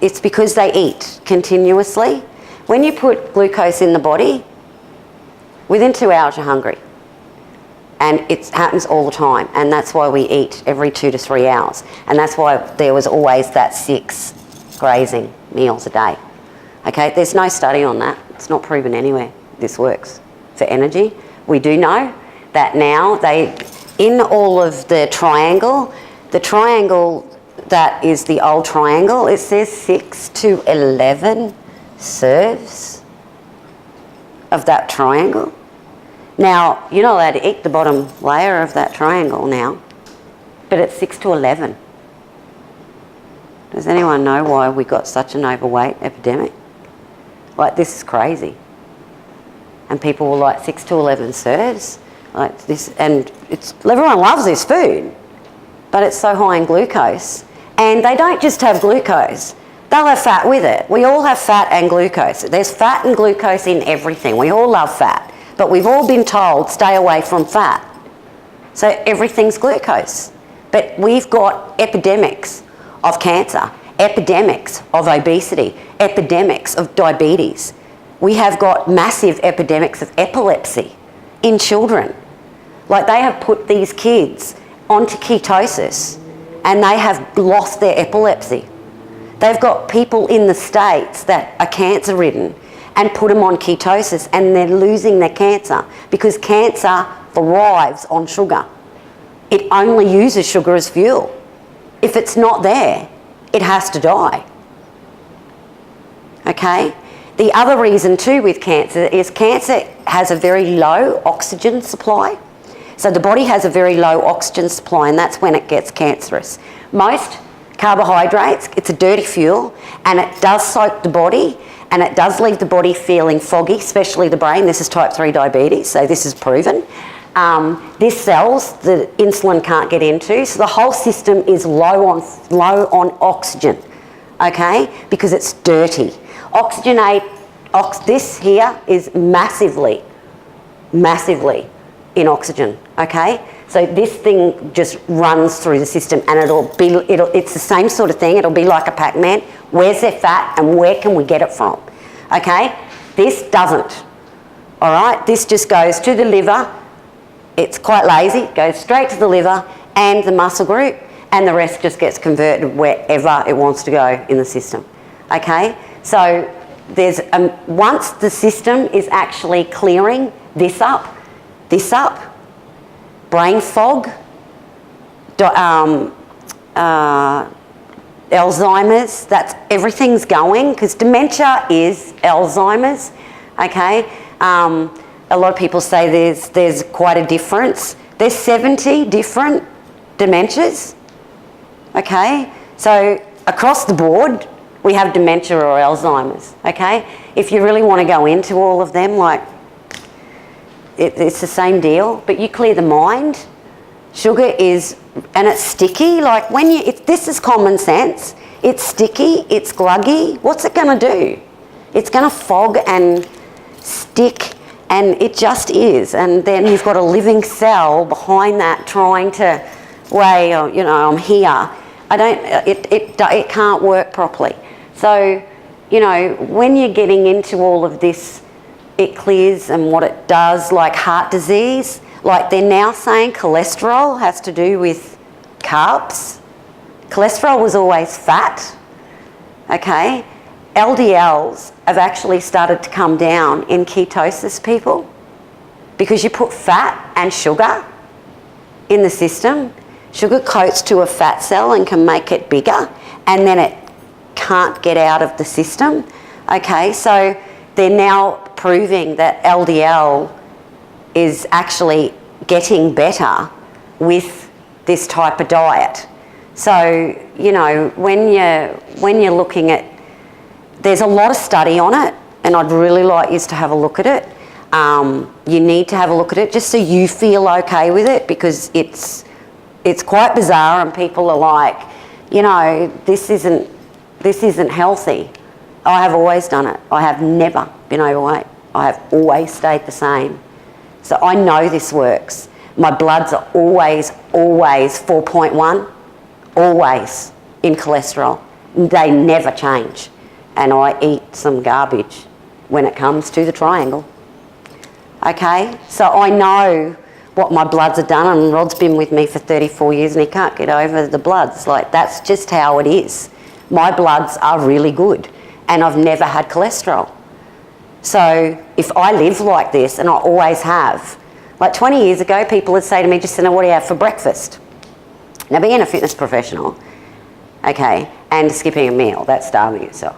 it's because they eat continuously. When you put glucose in the body, within 2 hours you're hungry. And it happens all the time, and that's why we eat every 2 to 3 hours. And that's why there was always that 6 grazing meals a day. Okay, there's no study on that. It's not proven anywhere this works for energy. We do know that now in all of the triangle that is the old triangle, it says 6 to 11 serves of that triangle. Now, you're not allowed to eat the bottom layer of that triangle now, but it's 6 to 11. Does anyone know why we got such an overweight epidemic? Like, this is crazy. And people were like, 6 to 11 serves? Like this, and everyone loves this food, but it's so high in glucose. And they don't just have glucose, they'll have fat with it. We all have fat and glucose. There's fat and glucose in everything. We all love fat. But we've all been told, stay away from fat. So everything's glucose. But we've got epidemics of cancer, epidemics of obesity, epidemics of diabetes. We have got massive epidemics of epilepsy in children. Like, they have put these kids onto ketosis and they have lost their epilepsy. They've got people in the States that are cancer ridden and put them on ketosis, and they're losing their cancer because cancer thrives on sugar. It only uses sugar as fuel. If it's not there, it has to die. Okay? The other reason too with cancer is cancer has a very low oxygen supply. So the body has a very low oxygen supply, and that's when it gets cancerous. Most carbohydrates, it's a dirty fuel, and it does soak the body, and it does leave the body feeling foggy, especially the brain. This is type 3 diabetes, so this is proven. This cells the insulin can't get into, so the whole system is low on oxygen, okay, because it's dirty. This here is massively in oxygen, okay? So this thing just runs through the system, and it's the same sort of thing. It'll be like a Pac-Man. Where's their fat and where can we get it from? Okay? This doesn't. All right? This just goes to the liver. It's quite lazy. Goes straight to the liver and the muscle group, and the rest just gets converted wherever it wants to go in the system. Okay? So there's once the system is actually clearing this up, brain fog, Alzheimer's, that's everything's going, because dementia is Alzheimer's, okay? A lot of people say there's quite a difference. There's 70 different dementias, okay? So across the board, we have dementia or Alzheimer's, okay? If you really want to go into all of them, like, it's the same deal, but you clear the mind. Sugar is, and it's sticky, like this is common sense. It's sticky, it's gluggy. What's it going to do? It's going to fog and stick, and it just is. And then you've got a living cell behind that trying to weigh, I'm here. It can't work properly. So, when you're getting into all of this, it clears, and what it does, like heart disease, like they're now saying cholesterol has to do with carbs. Cholesterol was always fat, okay? LDLs have actually started to come down in ketosis people because you put fat and sugar in the system. Sugar coats to a fat cell and can make it bigger, and then it can't get out of the system, okay? So they're now proving that LDL is actually getting better with this type of diet. So, when you're looking at, there's a lot of study on it, and I'd really like you to have a look at it. You need to have a look at it just so you feel okay with it, because it's quite bizarre, and people are like, you know, this isn't healthy. I have always done it. I have never been overweight. I have always stayed the same. So I know this works. My bloods are always 4.1, always in cholesterol. They never change. And I eat some garbage when it comes to the triangle. Okay? So I know what my bloods have done, and Rod's been with me for 34 years and he can't get over the bloods. Like, that's just how it is. My bloods are really good, and I've never had cholesterol. So if I live like this, and I always have, like 20 years ago, people would say to me, Jacinta, what do you have for breakfast? Now, being a fitness professional, okay, and skipping a meal, that's starving yourself.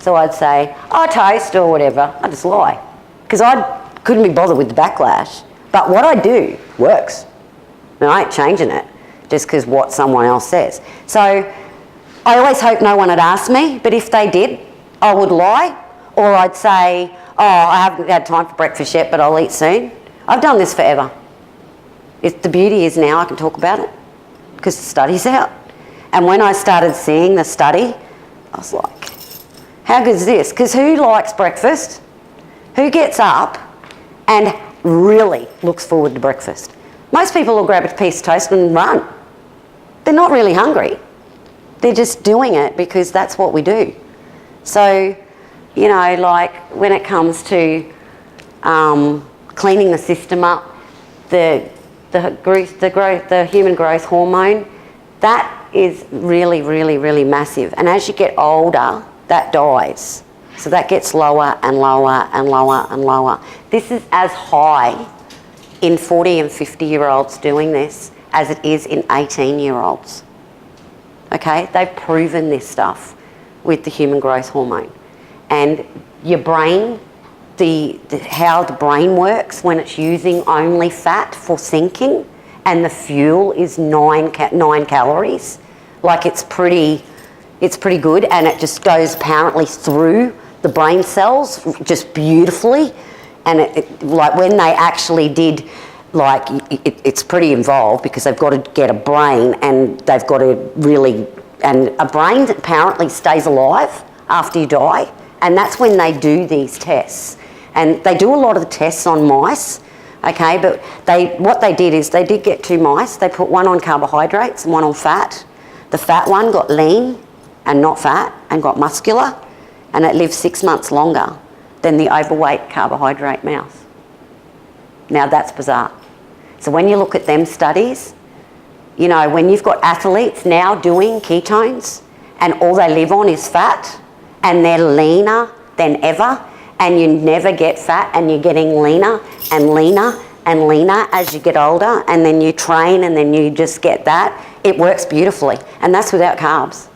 So I'd say, oh, toast or whatever. I just lie, because I couldn't be bothered with the backlash. But what I do works. And I ain't changing it just because what someone else says. So I always hope no one had asked me, but if they did, I would lie, or I'd say, oh, I haven't had time for breakfast yet, but I'll eat soon. I've done this forever. The beauty is now I can talk about it because the study's out. And when I started seeing the study, I was like, how good is this? Because who likes breakfast? Who gets up and really looks forward to breakfast? Most people will grab a piece of toast and run. They're not really hungry. They're just doing it because that's what we do. So, you know, like when it comes to cleaning the system up, the human growth hormone, that is really, really, really massive. And as you get older, that dies. So that gets lower and lower and lower and lower. This is as high in 40 and 50-year-olds doing this as it is in 18-year-olds. Okay? They've proven this stuff with the human growth hormone. And your brain, how the brain works when it's using only fat for sinking, and the fuel is 9 calories. Like, it's pretty good, and it just goes apparently through the brain cells just beautifully. And like when they actually did, like, it's pretty involved because they've got to get a brain, and they've got to really, and a brain apparently stays alive after you die, and that's when they do these tests. And they do a lot of the tests on mice, okay, but what they did is they did get 2 mice. They put one on carbohydrates and one on fat. The fat one got lean and not fat and got muscular, and it lived 6 months longer than the overweight carbohydrate mouse. Now that's bizarre. So when you look at them studies, you know, when you've got athletes now doing ketones and all they live on is fat, and they're leaner than ever, and you never get fat, and you're getting leaner and leaner and leaner as you get older, and then you train and then you just get that, it works beautifully. And that's without carbs.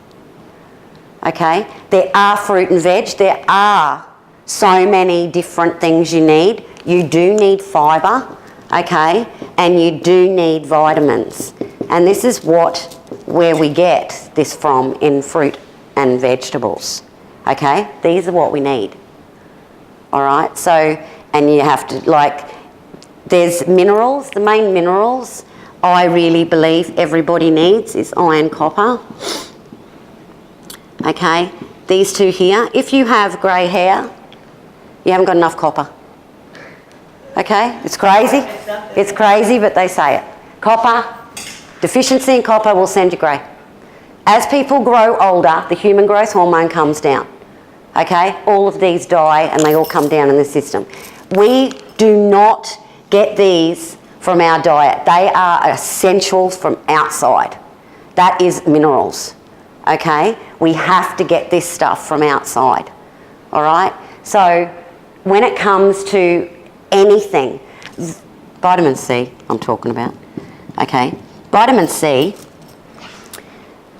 Okay? There are fruit and veg. There are so many different things you need. You do need fibre, okay? And you do need vitamins. And this is where we get this from in fruit and vegetables, okay? These are what we need, all right? So, and you have to, like, there's minerals. The main minerals I really believe everybody needs is iron, copper. Okay, these two here. If you have grey hair, you haven't got enough copper. Okay, it's crazy. It's crazy, but they say it. Copper, deficiency in copper will send you grey. As people grow older, the human growth hormone comes down. Okay, all of these die and they all come down in the system. We do not get these from our diet. They are essentials from outside. That is minerals. Okay, we have to get this stuff from outside. All right, so when it comes to anything, vitamin C I'm talking about, okay, vitamin C,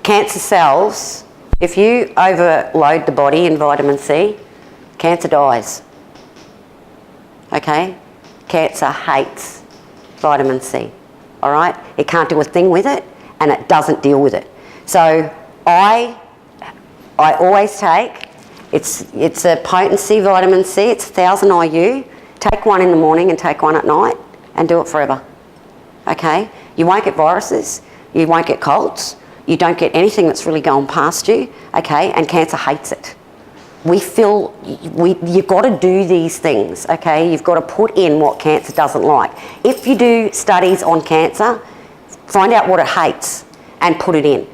cancer cells, if you overload the body in vitamin C, cancer dies. Okay, cancer hates vitamin C. All right, it can't do a thing with it, and it doesn't deal with it. So I always take, It's a potency vitamin C. It's 1,000 IU. Take one in the morning and take one at night and do it forever. Okay? You won't get viruses. You won't get colds. You don't get anything that's really going past you. Okay? And cancer hates it. You've got to do these things. Okay? You've got to put in what cancer doesn't like. If you do studies on cancer, find out what it hates and put it in.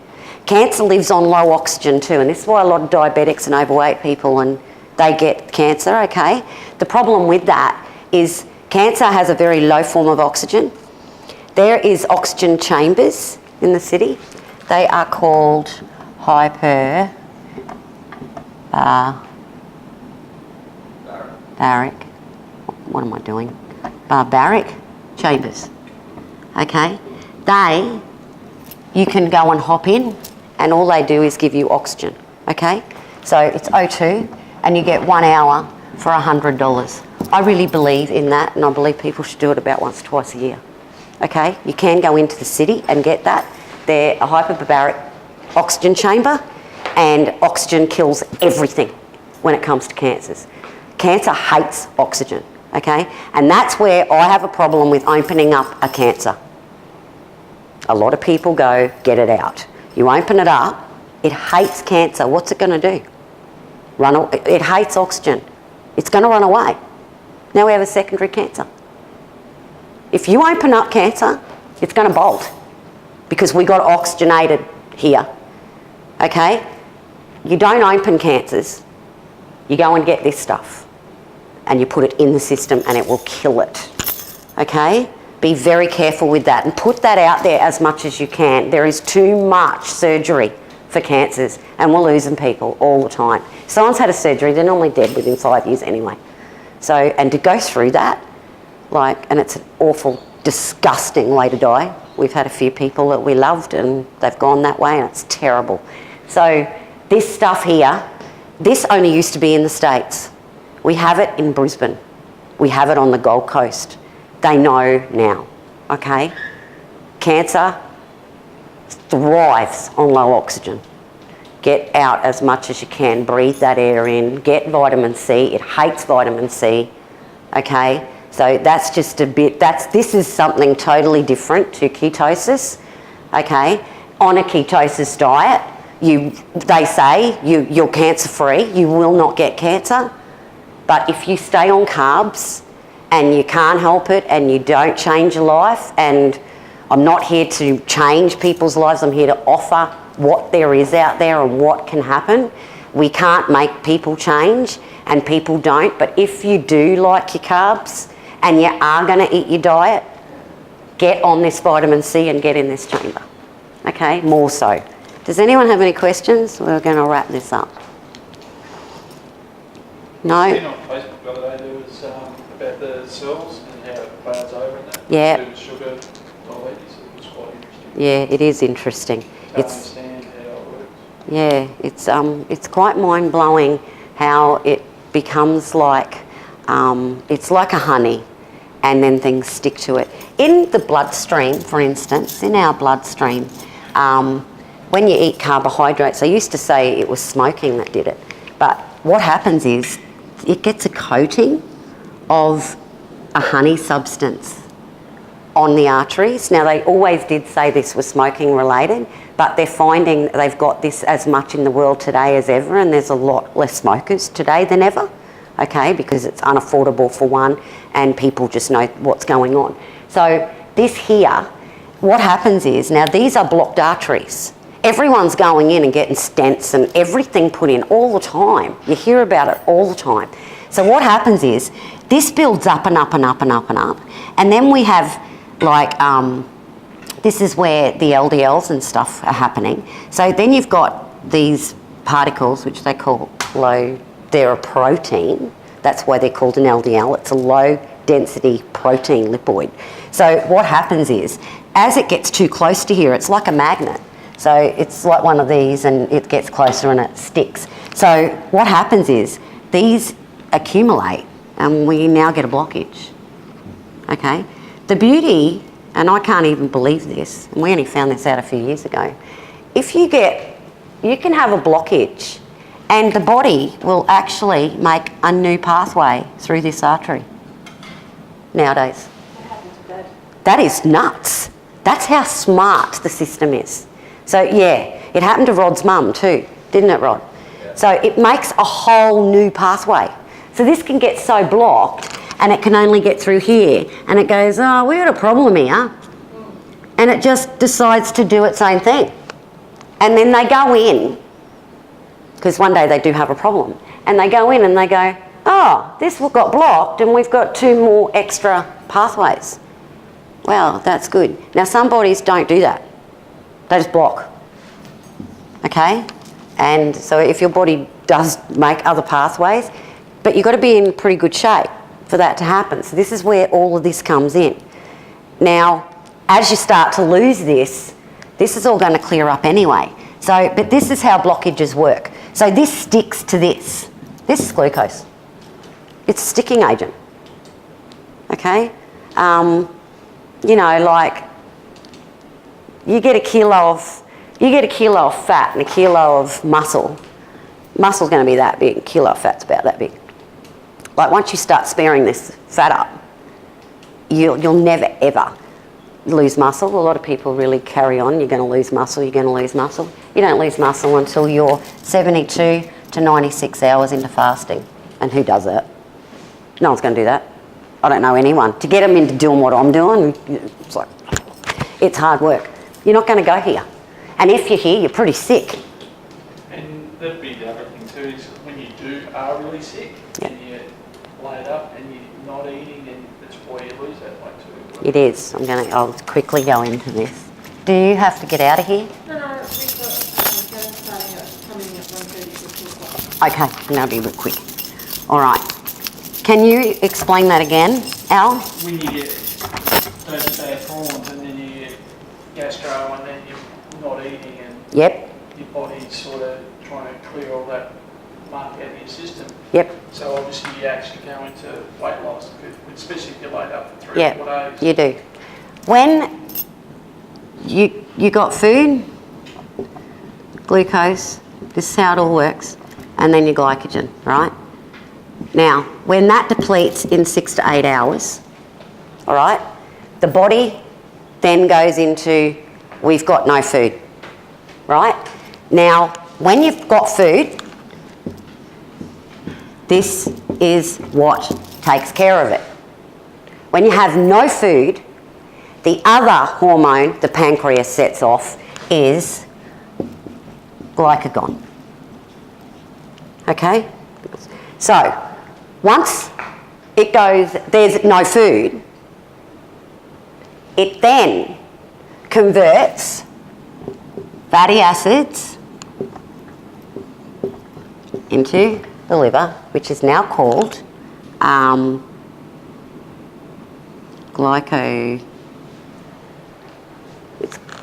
Cancer lives on low oxygen too, and this is why a lot of diabetics and overweight people, and they get cancer, okay? The problem with that is cancer has a very low form of oxygen. There is oxygen chambers in the city. They are called barbaric chambers, okay? You can go and hop in, and all they do is give you oxygen, okay? So it's O2, and you get 1 hour for $100. I really believe in that, and I believe people should do it about once or twice a year, okay? You can go into the city and get that. They're a hyperbaric oxygen chamber, and oxygen kills everything when it comes to cancers. Cancer hates oxygen, okay? And that's where I have a problem with opening up a cancer. A lot of people go, get it out. You open it up, it hates cancer. What's it going to do? It hates oxygen. It's going to run away. Now we have a secondary cancer. If you open up cancer, it's going to bolt because we got oxygenated here, okay? You don't open cancers. You go and get this stuff and you put it in the system and it will kill it, okay? Be very careful with that and put that out there as much as you can. There is too much surgery for cancers and we're losing people all the time. If someone's had a surgery, they're normally dead within 5 years anyway. So, and to go through that, and it's an awful, disgusting way to die. We've had a few people that we loved and they've gone that way and it's terrible. So this stuff here, this only used to be in the States. We have it in Brisbane. We have it on the Gold Coast. They know now, okay? Cancer thrives on low oxygen. Get out as much as you can, breathe that air in, get vitamin C. It hates vitamin C, okay? So that's just a bit, this is something totally different to ketosis, okay? On a ketosis diet, they say you're cancer-free, you will not get cancer, but if you stay on carbs, and you can't help it and you don't change your life, and I'm not here to change people's lives, I'm here to offer what there is out there and what can happen. We can't make people change and people don't, but if you do like your carbs and you are going to eat your diet, get on this vitamin C and get in this chamber, okay, more so. Does anyone have any questions? We're going to wrap this up. No? On Facebook the other day, there was about the cells and how it clouds over and that. Yeah. Sugar, diabetes, it was quite interesting. Yeah, it is interesting. I understand how it works. Yeah, it's quite mind-blowing how it becomes like, it's like a honey and then things stick to it. In the bloodstream, for instance, in our bloodstream, when you eat carbohydrates, I used to say it was smoking that did it, but what happens is it gets a coating of a honey substance on the arteries. Now, they always did say this was smoking related, but they're finding they've got this as much in the world today as ever, and there's a lot less smokers today than ever, okay, because it's unaffordable for one, and people just know what's going on. So this here, what happens is, now these are blocked arteries. Everyone's going in and getting stents and everything put in all the time. You hear about it all the time. So what happens is, this builds up and up and up and up and up, and then we have like, this is where the LDLs and stuff are happening. So then you've got these particles, which they call they're a protein. That's why they're called an LDL. It's a low density protein lipoid. So what happens is, as it gets too close to here, it's like a magnet. So it's like one of these and it gets closer and it sticks. So what happens is, these accumulate and we now get a blockage, okay? The beauty, and I can't even believe this, and we only found this out a few years ago, if you can have a blockage And the body will actually make a new pathway through this artery nowadays. What happened to that? That is nuts. That's how smart the system is. So yeah, it happened to Rod's mum too, didn't it, Rod? Yeah. So it makes a whole new pathway. So this can get so blocked and it can only get through here, and it goes, oh, we got a problem here. And it just decides to do its own thing. And then they go in, because one day they do have a problem, and they go in and they go, oh, this got blocked and we've got 2 more extra pathways. Well, that's good. Now some bodies don't do that. They just block. Okay? And so if your body does make other pathways, but you've got to be in pretty good shape for that to happen. So this is where all of this comes in. Now, as you start to lose this is all going to clear up anyway. So, but this is how blockages work. So this sticks to this. This is glucose. It's a sticking agent. Okay? You know, like you get a kilo of fat and a kilo of muscle. Muscle's going to be that big. A kilo of fat's about that big. Like once you start sparing this fat up, you'll never ever lose muscle. A lot of people really carry on. You're going to lose muscle. You're going to lose muscle. You don't lose muscle until you're 72 to 96 hours into fasting. And who does that? No one's going to do that. I don't know anyone. To get them into doing what I'm doing, it's hard work. You're not going to go here. And if you're here, you're pretty sick. And that'd be the other thing too, is when you are really sick, and you're laid up and you're not eating, and that's why you lose that weight too. It is. I'll quickly go into this. Do you have to get out of here? No, we've got Joan starting at coming at 1:30 to 2 o'clock. Okay, and that'll be real quick. All right. Can you explain that again, Al? When you get those bad hormones and then you get gastro and then you're not eating and Yep. your body's sort of trying to clear all that muck out of your system. Yep. So obviously you actually go into weight loss, especially if you're laid up for 3 or 4 days. You do. When you got food, glucose, this is how it all works, and then your glycogen, right? Now, when that depletes in 6 to 8 hours, all right, the body then goes into, we've got no food, right? Now, when you've got food, this is what takes care of it. When you have no food, the other hormone the pancreas sets off is glycagon. Okay? So, once it goes, there's no food, it then converts fatty acids into the liver, which is now called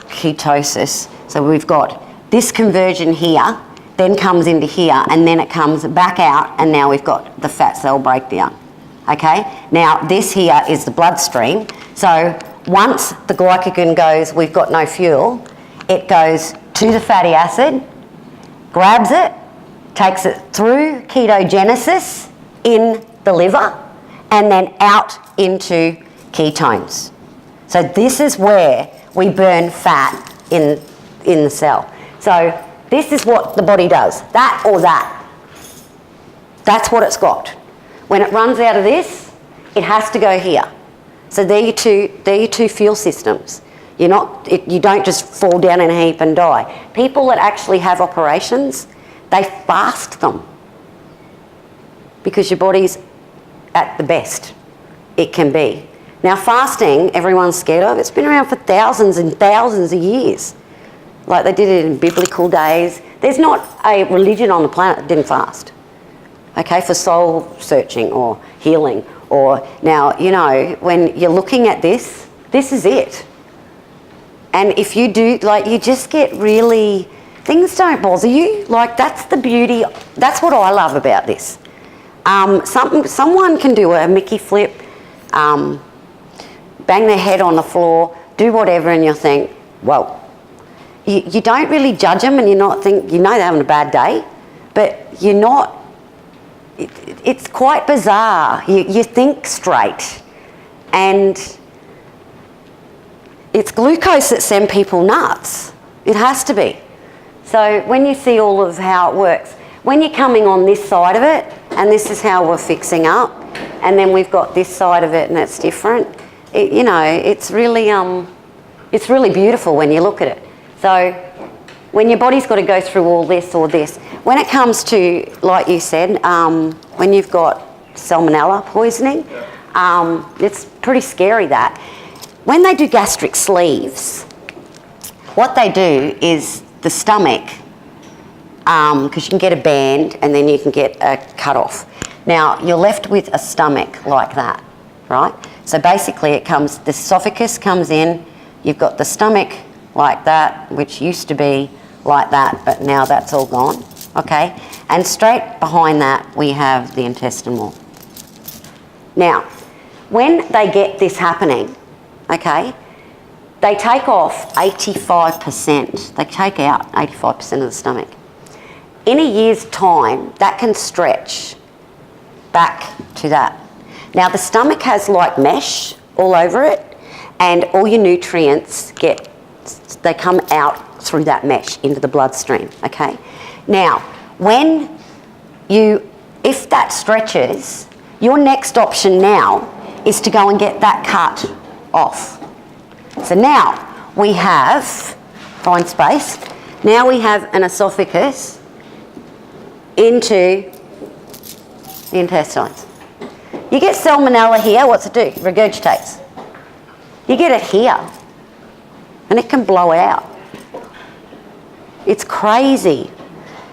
ketosis. So we've got this conversion here, then comes into here, and then it comes back out, and now we've got the fat cell breakdown. Okay? Now this here is the bloodstream. So once the glycogen goes, we've got no fuel, it goes to the fatty acid, grabs it, takes it through ketogenesis in the liver, and then out into ketones. So this is where we burn fat in the cell. So this is what the body does, that or that. That's what it's got. When it runs out of this, it has to go here. So they're your two fuel systems. You don't just fall down in a heap and die. People that actually have operations, they fast them because your body's at the best it can be. Now fasting, everyone's scared of, it's been around for thousands and thousands of years. Like they did it in biblical days. There's not a religion on the planet that didn't fast. Okay, for soul searching or healing. Or now, when you're looking at this is it. And if you do, you just get really, things don't bother you. That's the beauty, that's what I love about this. Someone can do a Mickey flip, bang their head on the floor, do whatever, and you'll think, whoa. You don't really judge them, and they're having a bad day. but you're not. It's quite bizarre. You think straight, and it's glucose that sends people nuts. It has to be. So when you see all of how it works, when you're coming on this side of it, and this is how we're fixing up, and then we've got this side of it and it's different, it's really beautiful when you look at it. So when your body's got to go through all this or this, when it comes to, like you said, when you've got salmonella poisoning, it's pretty scary that. When they do gastric sleeves, what they do is the stomach, because you can get a band and then you can get a cut off. Now, you're left with a stomach like that, right? So basically the esophagus comes in, you've got the stomach like that, which used to be like that, but now that's all gone, okay? And straight behind that, we have the intestine wall. Now, when they get this happening, okay, they take off 85%. They take out 85% of the stomach. In a year's time, that can stretch back to that. Now, the stomach has like mesh all over it, and all your nutrients they come out through that mesh into the bloodstream, okay? Now, if that stretches, your next option now is to go and get that cut off. So now we have, find space, now we have an esophagus into the intestines. You get salmonella here, what's it do? It regurgitates. You get it here, and it can blow out. It's crazy,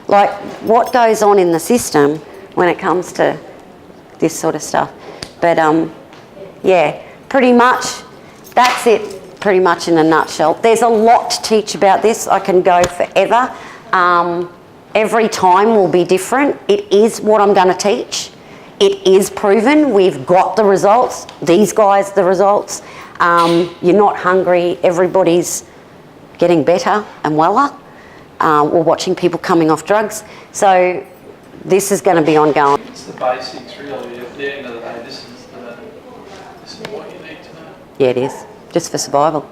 like what goes on in the system when it comes to this sort of stuff. But yeah, pretty much that's it, pretty much in a nutshell. There's a lot to teach about this. I can go forever. Every time will be different. It is what I'm going to teach. It is proven. We've got the results. These guys, the results. You're not hungry. Everybody's getting better and weller. We're watching people coming off drugs. So this is going to be ongoing. It's the basics, really. At the end of the day, this is what you need to know. Yeah, it is. Just for survival.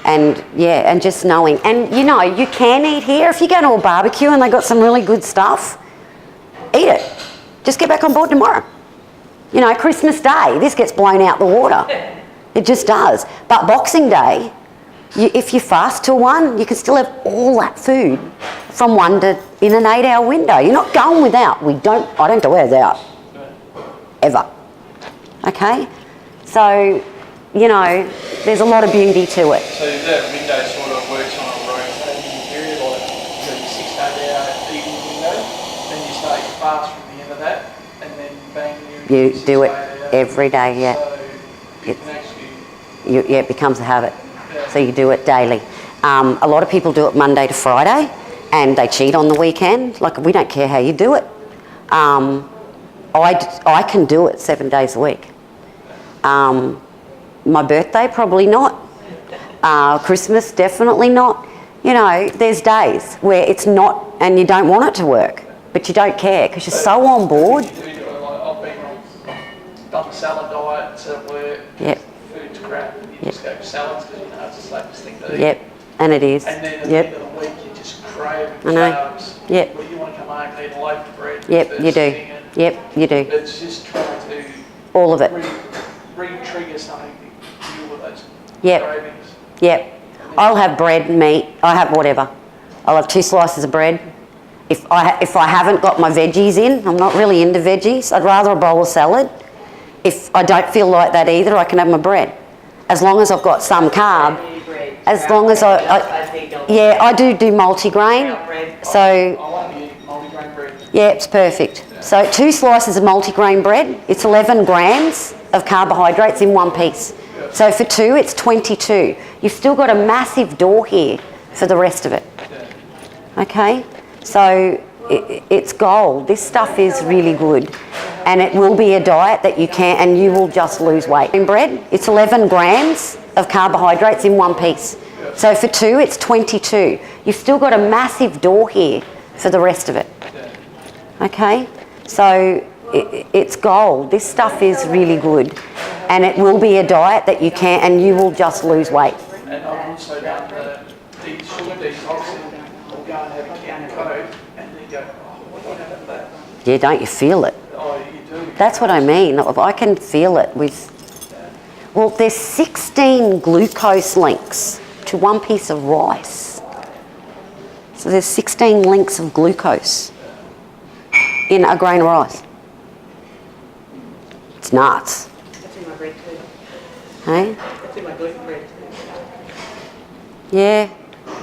And yeah, and just knowing. And you can eat here. If you go to a barbecue and they got some really good stuff, eat it. Just get back on board tomorrow. Christmas Day, this gets blown out the water. It just does. But Boxing Day, if you fast till 1, you can still have all that food from 1 to in an 8-hour window. You're not going without. I don't do it without. Ever. Okay? So, there's a lot of beauty to it. So that window sort of works on a rotating period, like your 6 to 8 hour eating window, then you start your fast from the end of that, and then bang, you do it every day, yeah. So you can actually... it becomes a habit. Yeah. So you do it daily. A lot of people do it Monday to Friday, and they cheat on the weekend. Like, we don't care how you do it. I can do it 7 days a week. My birthday, probably not. Christmas, definitely not. There's days where it's not, and you don't want it to work, but you don't care because you're so on board. I've done the salad diets at work. Yep. Food's crap. You just go for salads because it's the safest thing to eat. Yep, and it is. And then at the end of the week, you just crave carbs. Yep. Well, you want to come home and eat a loaf of bread. Yep, you do. Yep, you do. It's just trying to... all of it. Re-trigger something to deal with those cravings. Yep. I'll have bread, meat. I have whatever. I'll have 2 slices of bread. If I haven't got my veggies in, I'm not really into veggies. I'd rather a bowl of salad. If I don't feel like that either, I can have my bread. As long as I've got some carb. As long as I do multigrain. So multigrain bread. yeah, it's perfect. So 2 slices of multigrain bread. It's 11 grams of carbohydrates in 1 piece. So for 2, it's 22. You've still got a massive door here for the rest of it. Okay? So it's gold. This stuff is really good. And it will be a diet that you can, and you will just lose weight. In bread, it's 11 grams of carbohydrates in 1 piece. So for 2, it's 22. You've still got a massive door here for the rest of it. Yeah. Okay? So it's gold. This stuff is really good. And it will be a diet that you can, and you will just lose weight. And I've also done the sugar detoxing. I'll go and have a can of Coke and then go, oh, what do I have that? Yeah, don't you feel it? Oh, you do. That's what I mean. I can feel it with... Well, there's 16 glucose links to one piece of rice. So there's 16 links of glucose in a grain of rice. It's nuts. That's in my bread too. Hey? That's in my gluten bread too. Yeah,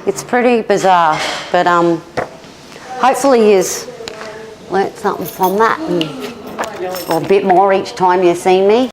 it's pretty bizarre, but hopefully you've learnt something from that, or a bit more each time you see me.